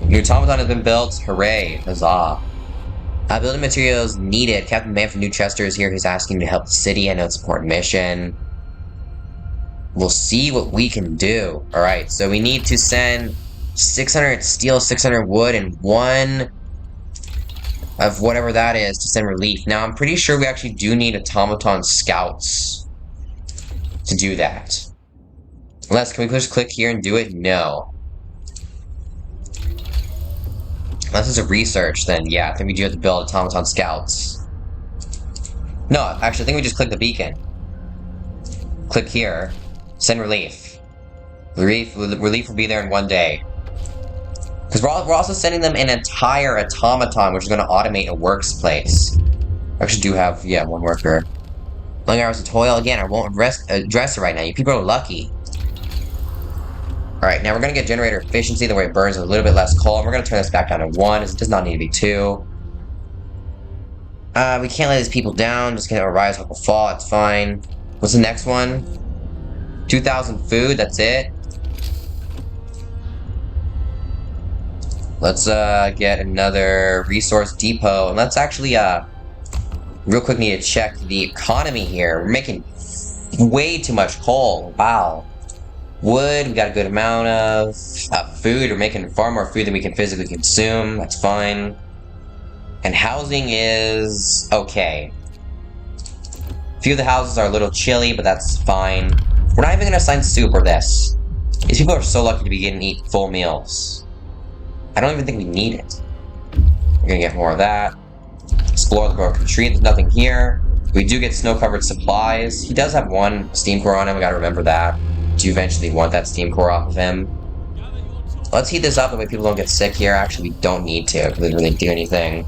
New automaton has been built. Hooray, huzzah. Building materials needed. Captain Man from New Chester is here. He's asking to help the city. I know it's an important mission. We'll see what we can do. Alright, so we need to send 600 steel, 600 wood, and 1 of whatever that is to send relief. Now, I'm pretty sure we actually do need automaton scouts to do that. Unless, can we just click here and do it? No. Unless it's a research, then yeah, I think we do have to build automaton scouts. No, actually, I think we just click the beacon. Click here. Send relief. Relief will be there in 1 day. Because we're also sending them an entire automaton, which is going to automate a workplace. I actually do have, yeah, 1 worker. Long hours of toil. Again, I won't address it right now. You people are lucky. Alright, now we're going to get generator efficiency, the way it burns a little bit less coal. And we're going to turn this back down to 1. It does not need to be 2. We can't let these people down. Just gonna rise, hope will fall. It's fine. What's the next one? 2,000 food. That's it. Let's get another resource depot. And let's actually real quick need to check the economy here. We're making way too much coal. Wow. Wood, we got a good amount of food. We're making far more food than we can physically consume. That's fine. And housing is okay. A few of the houses are a little chilly, but that's fine. We're not even going to assign soup or this. These people are so lucky to be getting to eat full meals. I don't even think we need it. We're going to get more of that. Explore the broken tree. There's nothing here. We do get snow-covered supplies. He does have 1 steam core on him. We got to remember that. Do you eventually want that steam core off of him? Let's heat this up the way people don't get sick here. Actually, we don't need to. It doesn't really do anything.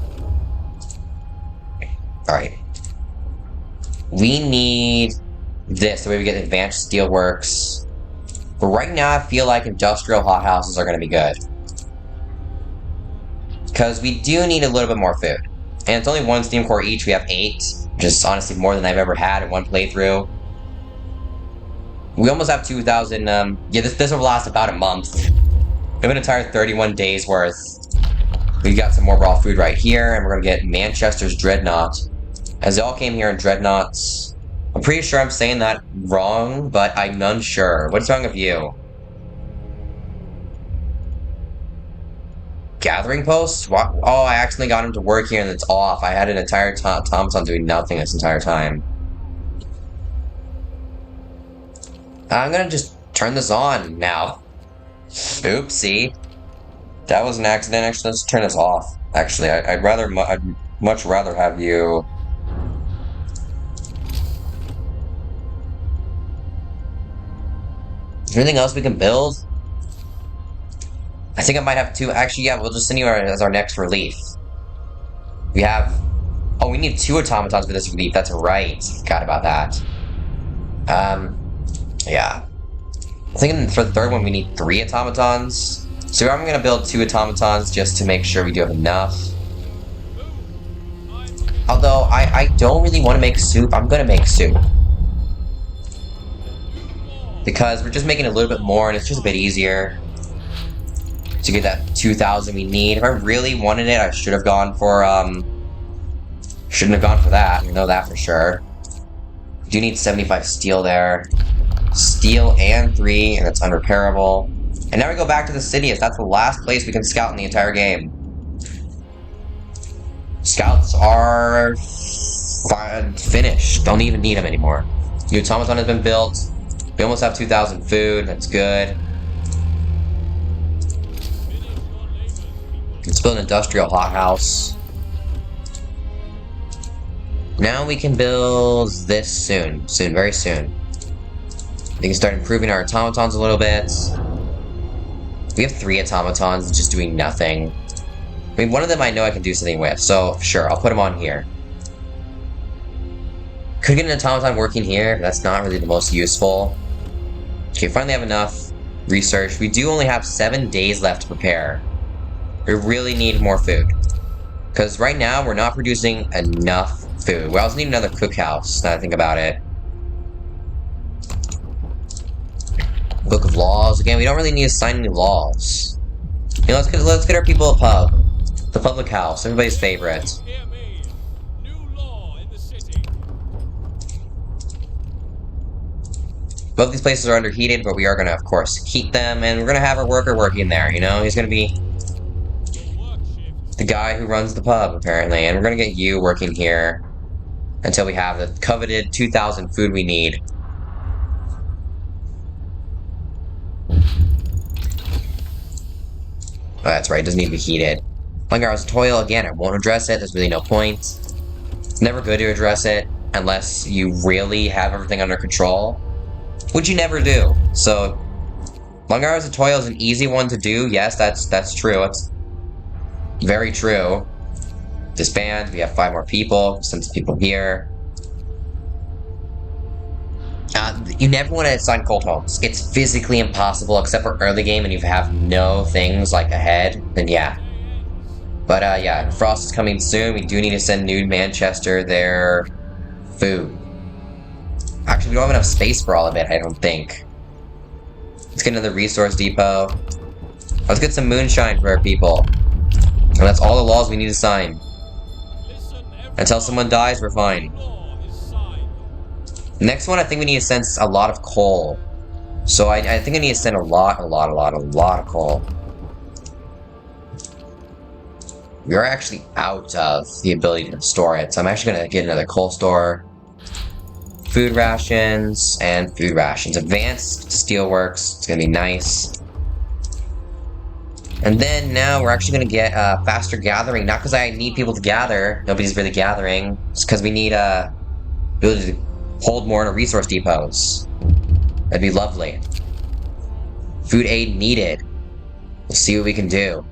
Alright. We need this, the way we get advanced steelworks. But right now, I feel like industrial hothouses are going to be good. Because we do need a little bit more food. And it's only 1 steam core each. We have 8. Which is honestly more than I've ever had in 1 playthrough. We almost have 2,000, yeah, this will last about a month. We have an entire 31 days worth. We got some more raw food right here, and we're gonna get Manchester's Dreadnought. As they all came here in Dreadnoughts. I'm pretty sure I'm saying that wrong, but I'm unsure. What's wrong with you? Gathering post? What? Oh, I accidentally got him to work here and it's off. I had an entire Thompson doing nothing this entire time. I'm gonna just turn this on now. Oopsie. That was an accident. Actually, let's turn this off. Actually, I'd much rather have you. Is there anything else we can build? I think I might have 2. Actually, yeah, we'll just send you as our next relief. We have. Oh, we need 2 automatons for this relief. That's right. Forgot about that. Yeah. I think for the 3rd one we need 3 automatons. So I'm gonna build 2 automatons just to make sure we do have enough. Although I don't really want to make soup. I'm gonna make soup. Because we're just making a little bit more and it's just a bit easier to get that 2,000 we need. If I really wanted it, I should have gone for shouldn't have gone for that. I know that for sure. We do need 75 steel there. Steel and 3, and it's unrepairable. And now we go back to the city, as that's the last place we can scout in the entire game. Scouts are finished. Don't even need them anymore. The automaton has been built. We almost have 2,000 food. That's good. Let's build an industrial hothouse. Now we can build this soon. Very soon. We can start improving our automatons a little bit. We have 3 automatons just doing nothing. I mean, one of them I know I can do something with, so sure, I'll put them on here. Could get an automaton working here, but that's not really the most useful. Okay, finally have enough research. We do only have 7 days left to prepare. We really need more food. Because right now, we're not producing enough food. We also need another cookhouse, now that I think about it. Book of laws. Again, we don't really need to sign any laws. You know, let's get our people a pub. The public house, everybody's favorite. Both these places are underheated, but we are going to, of course, heat them, and we're going to have our worker working there, you know? He's going to be the guy who runs the pub, apparently, and we're going to get you working here until we have the coveted 2,000 food we need. Oh, that's right, it doesn't need to be heated. Long hours of toil, again, I won't address it, there's really no point. It's never good to address it unless you really have everything under control, which you never do. So, Long hours of toil is an easy one to do. Yes, that's true. It's very true. Disband. We have 5 more people. Send some people here. You never want to assign cold homes. It's physically impossible, except for early game and you have no things like ahead. Then yeah. But yeah, Frost is coming soon. We do need to send New Manchester their food. Actually, we don't have enough space for all of it, I don't think. Let's get another resource depot. Let's get some moonshine for our people. And that's all the laws we need to sign. Until someone dies, we're fine. Next one, I think we need to send a lot of coal. So I think I need to send a lot of coal. We are actually out of the ability to store it, so I'm actually going to get another coal store. Food rations and food rations. Advanced steelworks. It's going to be nice. And then now we're actually going to get faster gathering. Not because I need people to gather. Nobody's really gathering. It's because we need ability to hold more in our resource depots. That'd be lovely. Food aid needed. We'll see what we can do.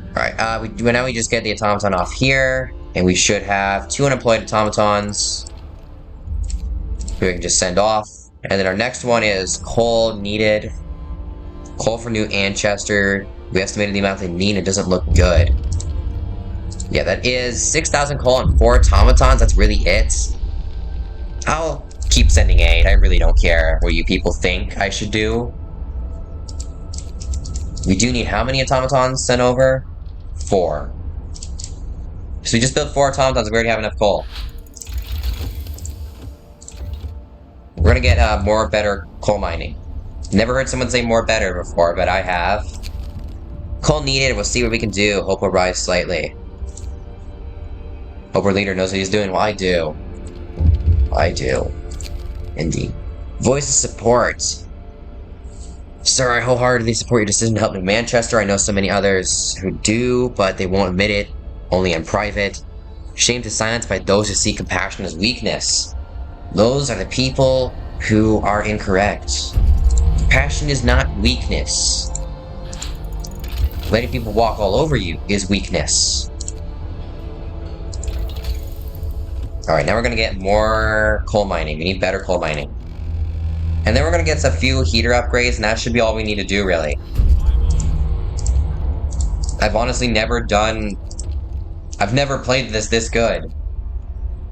Alright, now we just get the automaton off here. And we should have 2 unemployed automatons. We can just send off. And then our next one is coal needed. Coal for New Manchester. We estimated the amount they need. It doesn't look good. Yeah, that is 6,000 coal and 4 automatons. That's really it. I'll keep sending aid. I really don't care what you people think I should do. We do need how many automatons sent over? 4. So we just built 4 automatons. We already have enough coal. We're gonna get more better coal mining. Never heard someone say more better before, but I have. Coal needed. We'll see what we can do. Hope will rise slightly. Hope our leader knows what he's doing. Well, I do. I do. Indeed. Voice of support. Sir, I wholeheartedly support your decision to help New Manchester. I know so many others who do, but they won't admit it. Only in private. Shame to silence by those who see compassion as weakness. Those are the people who are incorrect. Compassion is not weakness. Letting people walk all over you is weakness. Alright, now we're gonna get more coal mining. We need better coal mining. And then we're gonna get a few heater upgrades, and that should be all we need to do, really. I've honestly never played this good.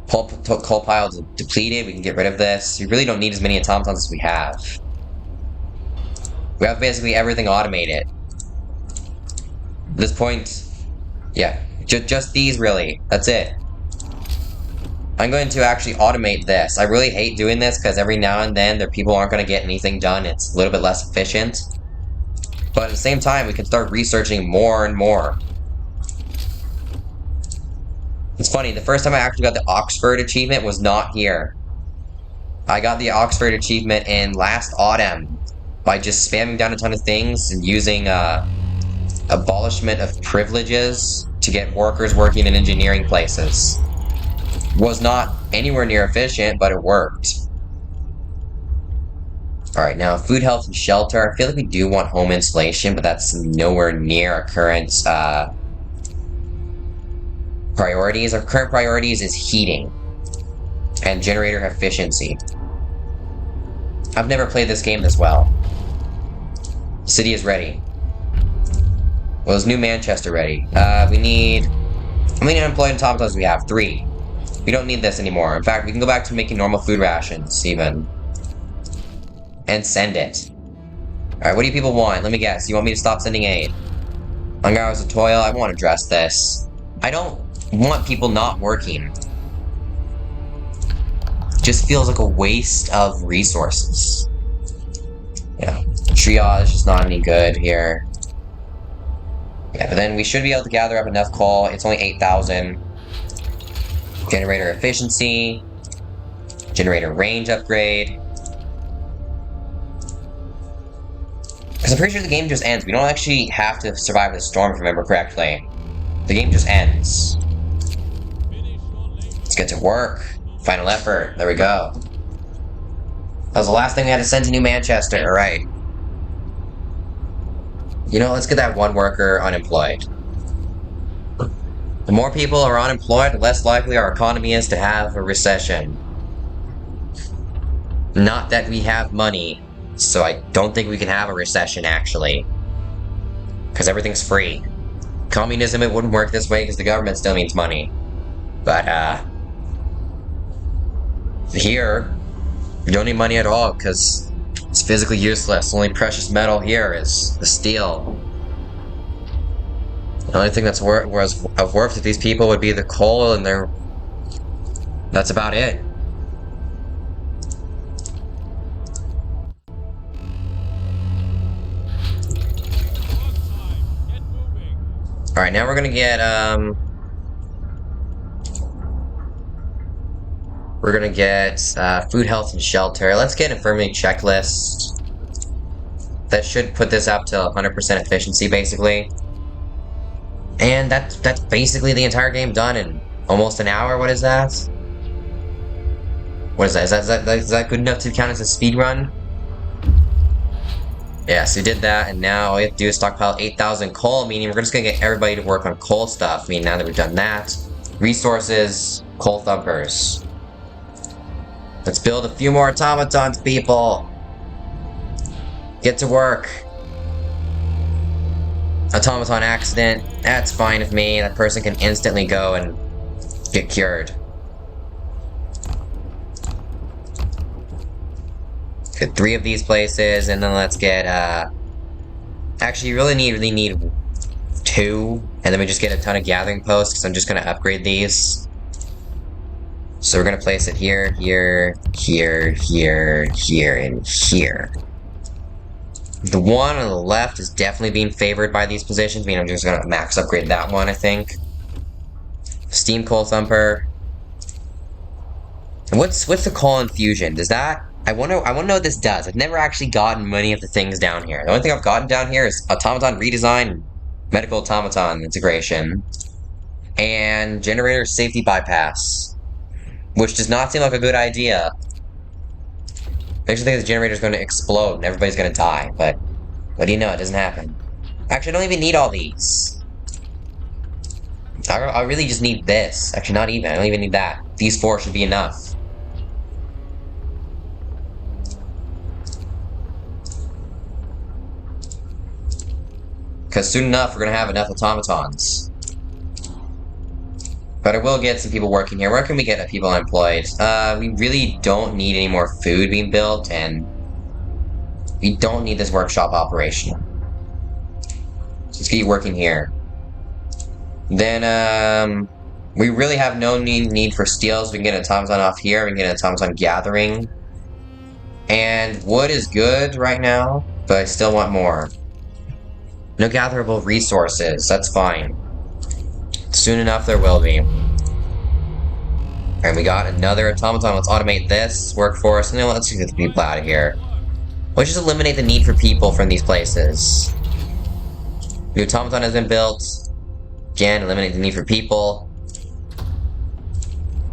Coal pile depleted, we can get rid of this. We really don't need as many automatons as we have. We have basically everything automated. At this point, yeah, just these really, that's it. I'm going to actually automate this. I really hate doing this because every now and then people aren't going to get anything done. It's a little bit less efficient. But at the same time, we can start researching more and more. It's funny, the first time I actually got the Oxford achievement was not here. I got the Oxford achievement in last autumn by just spamming down a ton of things and using abolishment of privileges to get workers working in engineering places. Was not anywhere near efficient, but it worked. Alright, now food, health, and shelter. I feel like we do want home insulation, but that's nowhere near our current priorities. Our current priorities is heating and generator efficiency. I've never played this game this well. City is ready. Well, is New Manchester ready? We need... How many unemployed automatons do we have? 3. We don't need this anymore. In fact, we can go back to making normal food rations, even. And send it. Alright, what do you people want? Let me guess. You want me to stop sending aid? Long hours of toil? I want to address this. I don't want people not working. Just feels like a waste of resources. Yeah. Triage is just not any good here. Yeah, but then we should be able to gather up enough coal. It's only 8,000. Generator efficiency. Generator range upgrade. Because I'm pretty sure the game just ends. We don't actually have to survive the storm, if I remember correctly. The game just ends. Let's get to work. Final effort. There we go. That was the last thing we had to send to New Manchester. Alright. You know, let's get that one worker unemployed. The more people are unemployed, the less likely our economy is to have a recession. Not that we have money, so I don't think we can have a recession, actually. Because everything's free. Communism, it wouldn't work this way because the government still needs money. But, here, we don't need money at all because it's physically useless. The only precious metal here is the steel. The only thing that's of worth to these people would be the coal, and that's about it. Alright, now we're gonna get, food, health, and shelter. Let's get an infirmary checklist. That should put this up to 100% efficiency, basically. And that's basically the entire game done in almost an hour. What is that? What is that? Is that good enough to count as a speed run? Yeah, so we did that, and now all we have to do is stockpile 8,000 coal, meaning we're just gonna get everybody to work on coal stuff. I mean, now that we've done that, resources, coal thumpers. Let's build a few more automatons, people. Get to work. Automaton accident, that's fine with me. That person can instantly go and get cured. Get 3 of these places, and then let's get, actually, you really need 2, and then we just get a ton of gathering posts, because I'm just gonna upgrade these. So we're gonna place it here, here, here, here, here, and here. The one on the left is definitely being favored by these positions, meaning I'm just gonna max upgrade that one, I think. Steam coal thumper. And what's the coal infusion? Does that... I wanna know what this does. I've never actually gotten many of the things down here. The only thing I've gotten down here is automaton redesign, medical automaton integration, and generator safety bypass, which does not seem like a good idea. I actually think the generator's going to explode and everybody's going to die, but what do you know? It doesn't happen. Actually, I don't even need all these. I really just need this. Actually, not even. I don't even need that. These 4 should be enough. Because soon enough, we're going to have enough automatons. But I will get some people working here. Where can we get people employed? We really don't need any more food being built, and we don't need this workshop operational. So let's get you working here. Then, we really have no need for steel, so we can get an automaton off here. We can get an automaton gathering. And wood is good right now, but I still want more. No gatherable resources. That's fine. Soon enough, there will be. And we got another automaton. Let's automate this workforce, and then let's get the people out of here. Let's just eliminate the need for people from these places. The automaton has been built. Again, eliminate the need for people.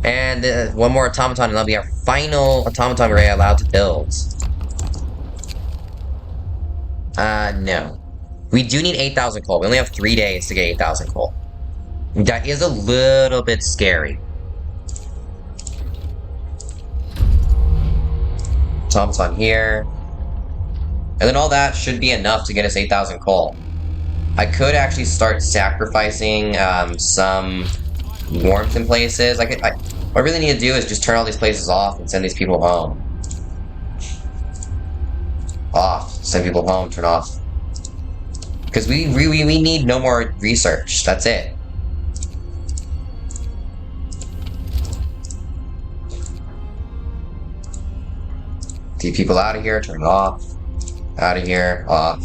And one more automaton, and that'll be our final automaton we're allowed to build. No. We do need 8,000 coal. We only have 3 days to get 8,000 coal. That is a little bit scary. Automaton here. And then all that should be enough to get us 8,000 coal. I could actually start sacrificing some warmth in places. What I really need to do is just turn all these places off and send these people home. Off. Send people home, turn off. Because we need no more research. That's it. Take people out of here, turn it off. Out of here, off.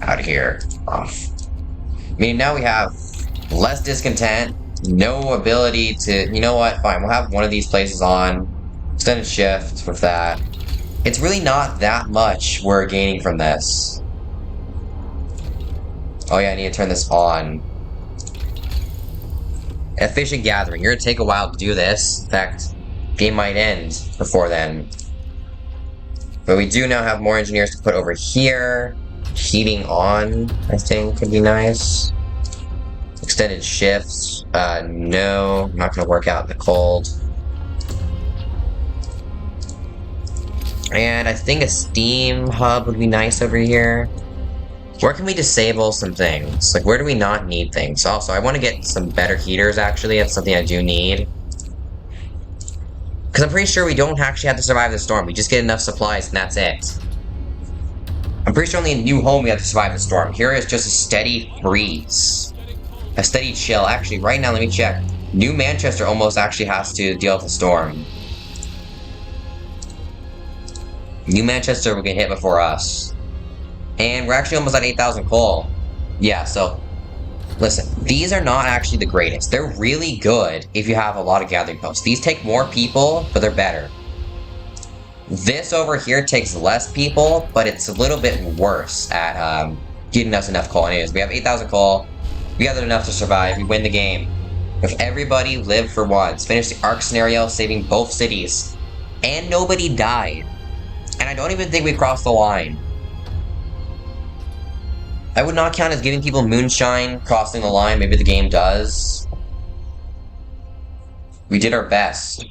Out of here, off. I mean, now we have less discontent, no ability to... You know what? Fine, we'll have one of these places on. Extended shift with that. It's really not that much we're gaining from this. Oh yeah, I need to turn this on. Efficient gathering. You're gonna take a while to do this. In fact, game might end before then. But we do now have more engineers to put over here. Heating on, I think, could be nice. Extended shifts. No, not gonna work out in the cold. And I think a steam hub would be nice over here. Where can we disable some things? Like, where do we not need things? Also, I want to get some better heaters, actually. That's something I do need. Because I'm pretty sure we don't actually have to survive the storm. We just get enough supplies and that's it. I'm pretty sure only in New Home we have to survive the storm. Here is just a steady freeze. A steady chill. Actually, right now, let me check. New Manchester almost actually has to deal with the storm. New Manchester will get hit before us. And we're actually almost at 8,000 coal. Yeah, so... Listen, these are not actually the greatest. They're really good if you have a lot of gathering posts. These take more people, but they're better. This over here takes less people, but it's a little bit worse at getting us enough coal. Anyways, we have 8,000 coal. We gathered enough to survive. We win the game. If everybody lived for once, finish the ark scenario, saving both cities. And nobody died. And I don't even think we crossed the line. I would not count as giving people moonshine, crossing the line. Maybe the game does. We did our best.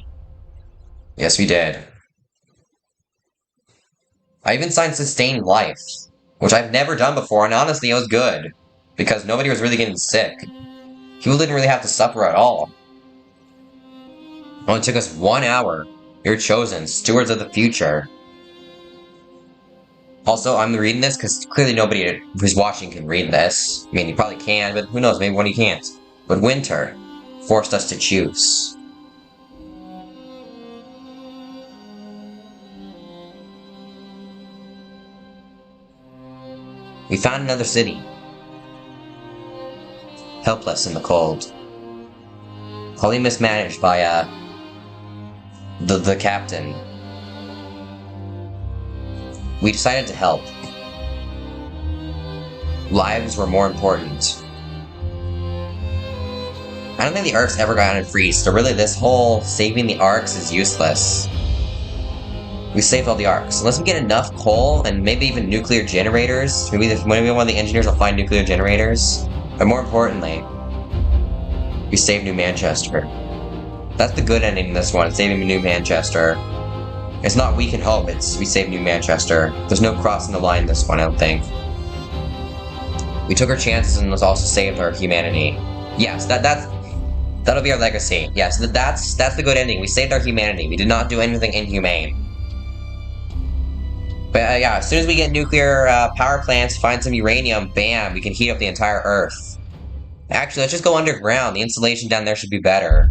Yes, we did. I even signed Sustained Life, which I've never done before, and honestly, it was good. Because nobody was really getting sick. People didn't really have to suffer at all. It only took us 1 hour. You're chosen, stewards of the future. Also, I'm reading this because clearly nobody who's watching can read this. I mean, you probably can, but who knows, maybe one of you can't. But winter forced us to choose. We found another city. Helpless in the cold. Probably mismanaged by, the captain. We decided to help. Lives were more important. I don't think the arks ever got unfreezed, so really this whole saving the arks is useless. We saved all the arks. Unless we get enough coal and maybe even nuclear generators, maybe one of the engineers will find nuclear generators. But more importantly, we saved New Manchester. That's the good ending in this one, saving New Manchester. It's not we can hope, it's we save New Manchester. There's no crossing the line in this one, I don't think. We took our chances and also saved our humanity. Yes, that'll be our legacy. Yes, that's the good ending. We saved our humanity. We did not do anything inhumane. But yeah, as soon as we get nuclear power plants, find some uranium, bam, we can heat up the entire Earth. Actually, let's just go underground. The insulation down there should be better.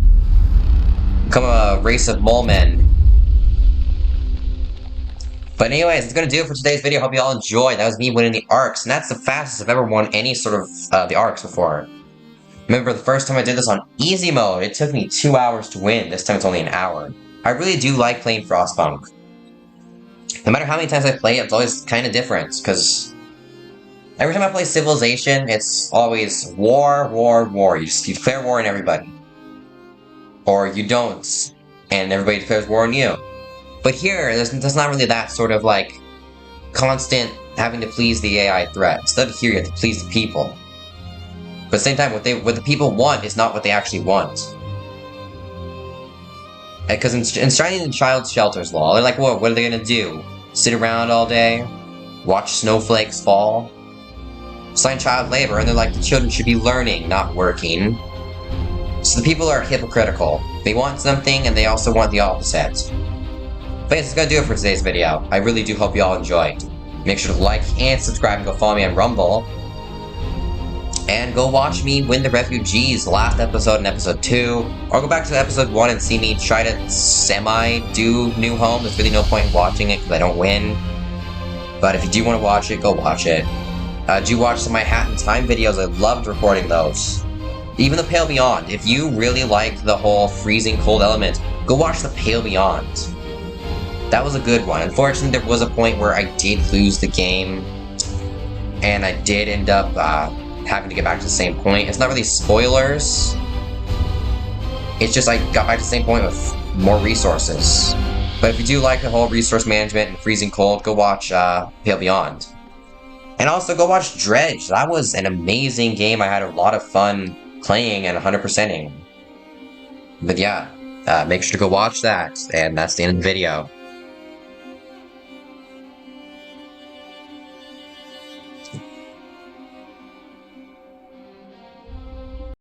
Become a race of mole men. But anyways, that's gonna do it for today's video. Hope you all enjoyed. That was me winning the arks, and that's the fastest I've ever won any sort of the arks before. Remember, the first time I did this on easy mode, it took me 2 hours to win. This time it's only an hour. I really do like playing Frostpunk. No matter how many times I play it, it's always kind of different, because every time I play Civilization, it's always war, war, war. You declare war on everybody. Or you don't, and everybody declares war on you. But here, there's not really that sort of, like, constant having to please the AI threat. Instead of here, you have to please the people. But at the same time, what the people want is not what they actually want. Because enshrining the child shelters law, they're like, what are they gonna do? Sit around all day? Watch snowflakes fall? Sign child labor, and they're like, the children should be learning, not working. So the people are hypocritical. They want something, and they also want the opposite. But yes, that's gonna do it for today's video. I really do hope you all enjoyed. Make sure to like and subscribe and go follow me on Rumble. And go watch me win the Refugees last episode in episode 2. Or go back to episode 1 and see me try to semi-do New Home. There's really no point in watching it because I don't win. But if you do want to watch it, go watch it. Do watch some of my Hat in Time videos. I loved recording those. Even the Pale Beyond. If you really like the whole freezing cold element, go watch the Pale Beyond. That was a good one. Unfortunately, there was a point where I did lose the game. And I did end up having to get back to the same point. It's not really spoilers. It's just I got back to the same point with more resources. But if you do like the whole resource management and freezing cold, go watch Pale Beyond. And also go watch Dredge. That was an amazing game. I had a lot of fun playing and 100%ing. But yeah, make sure to go watch that. And that's the end of the video.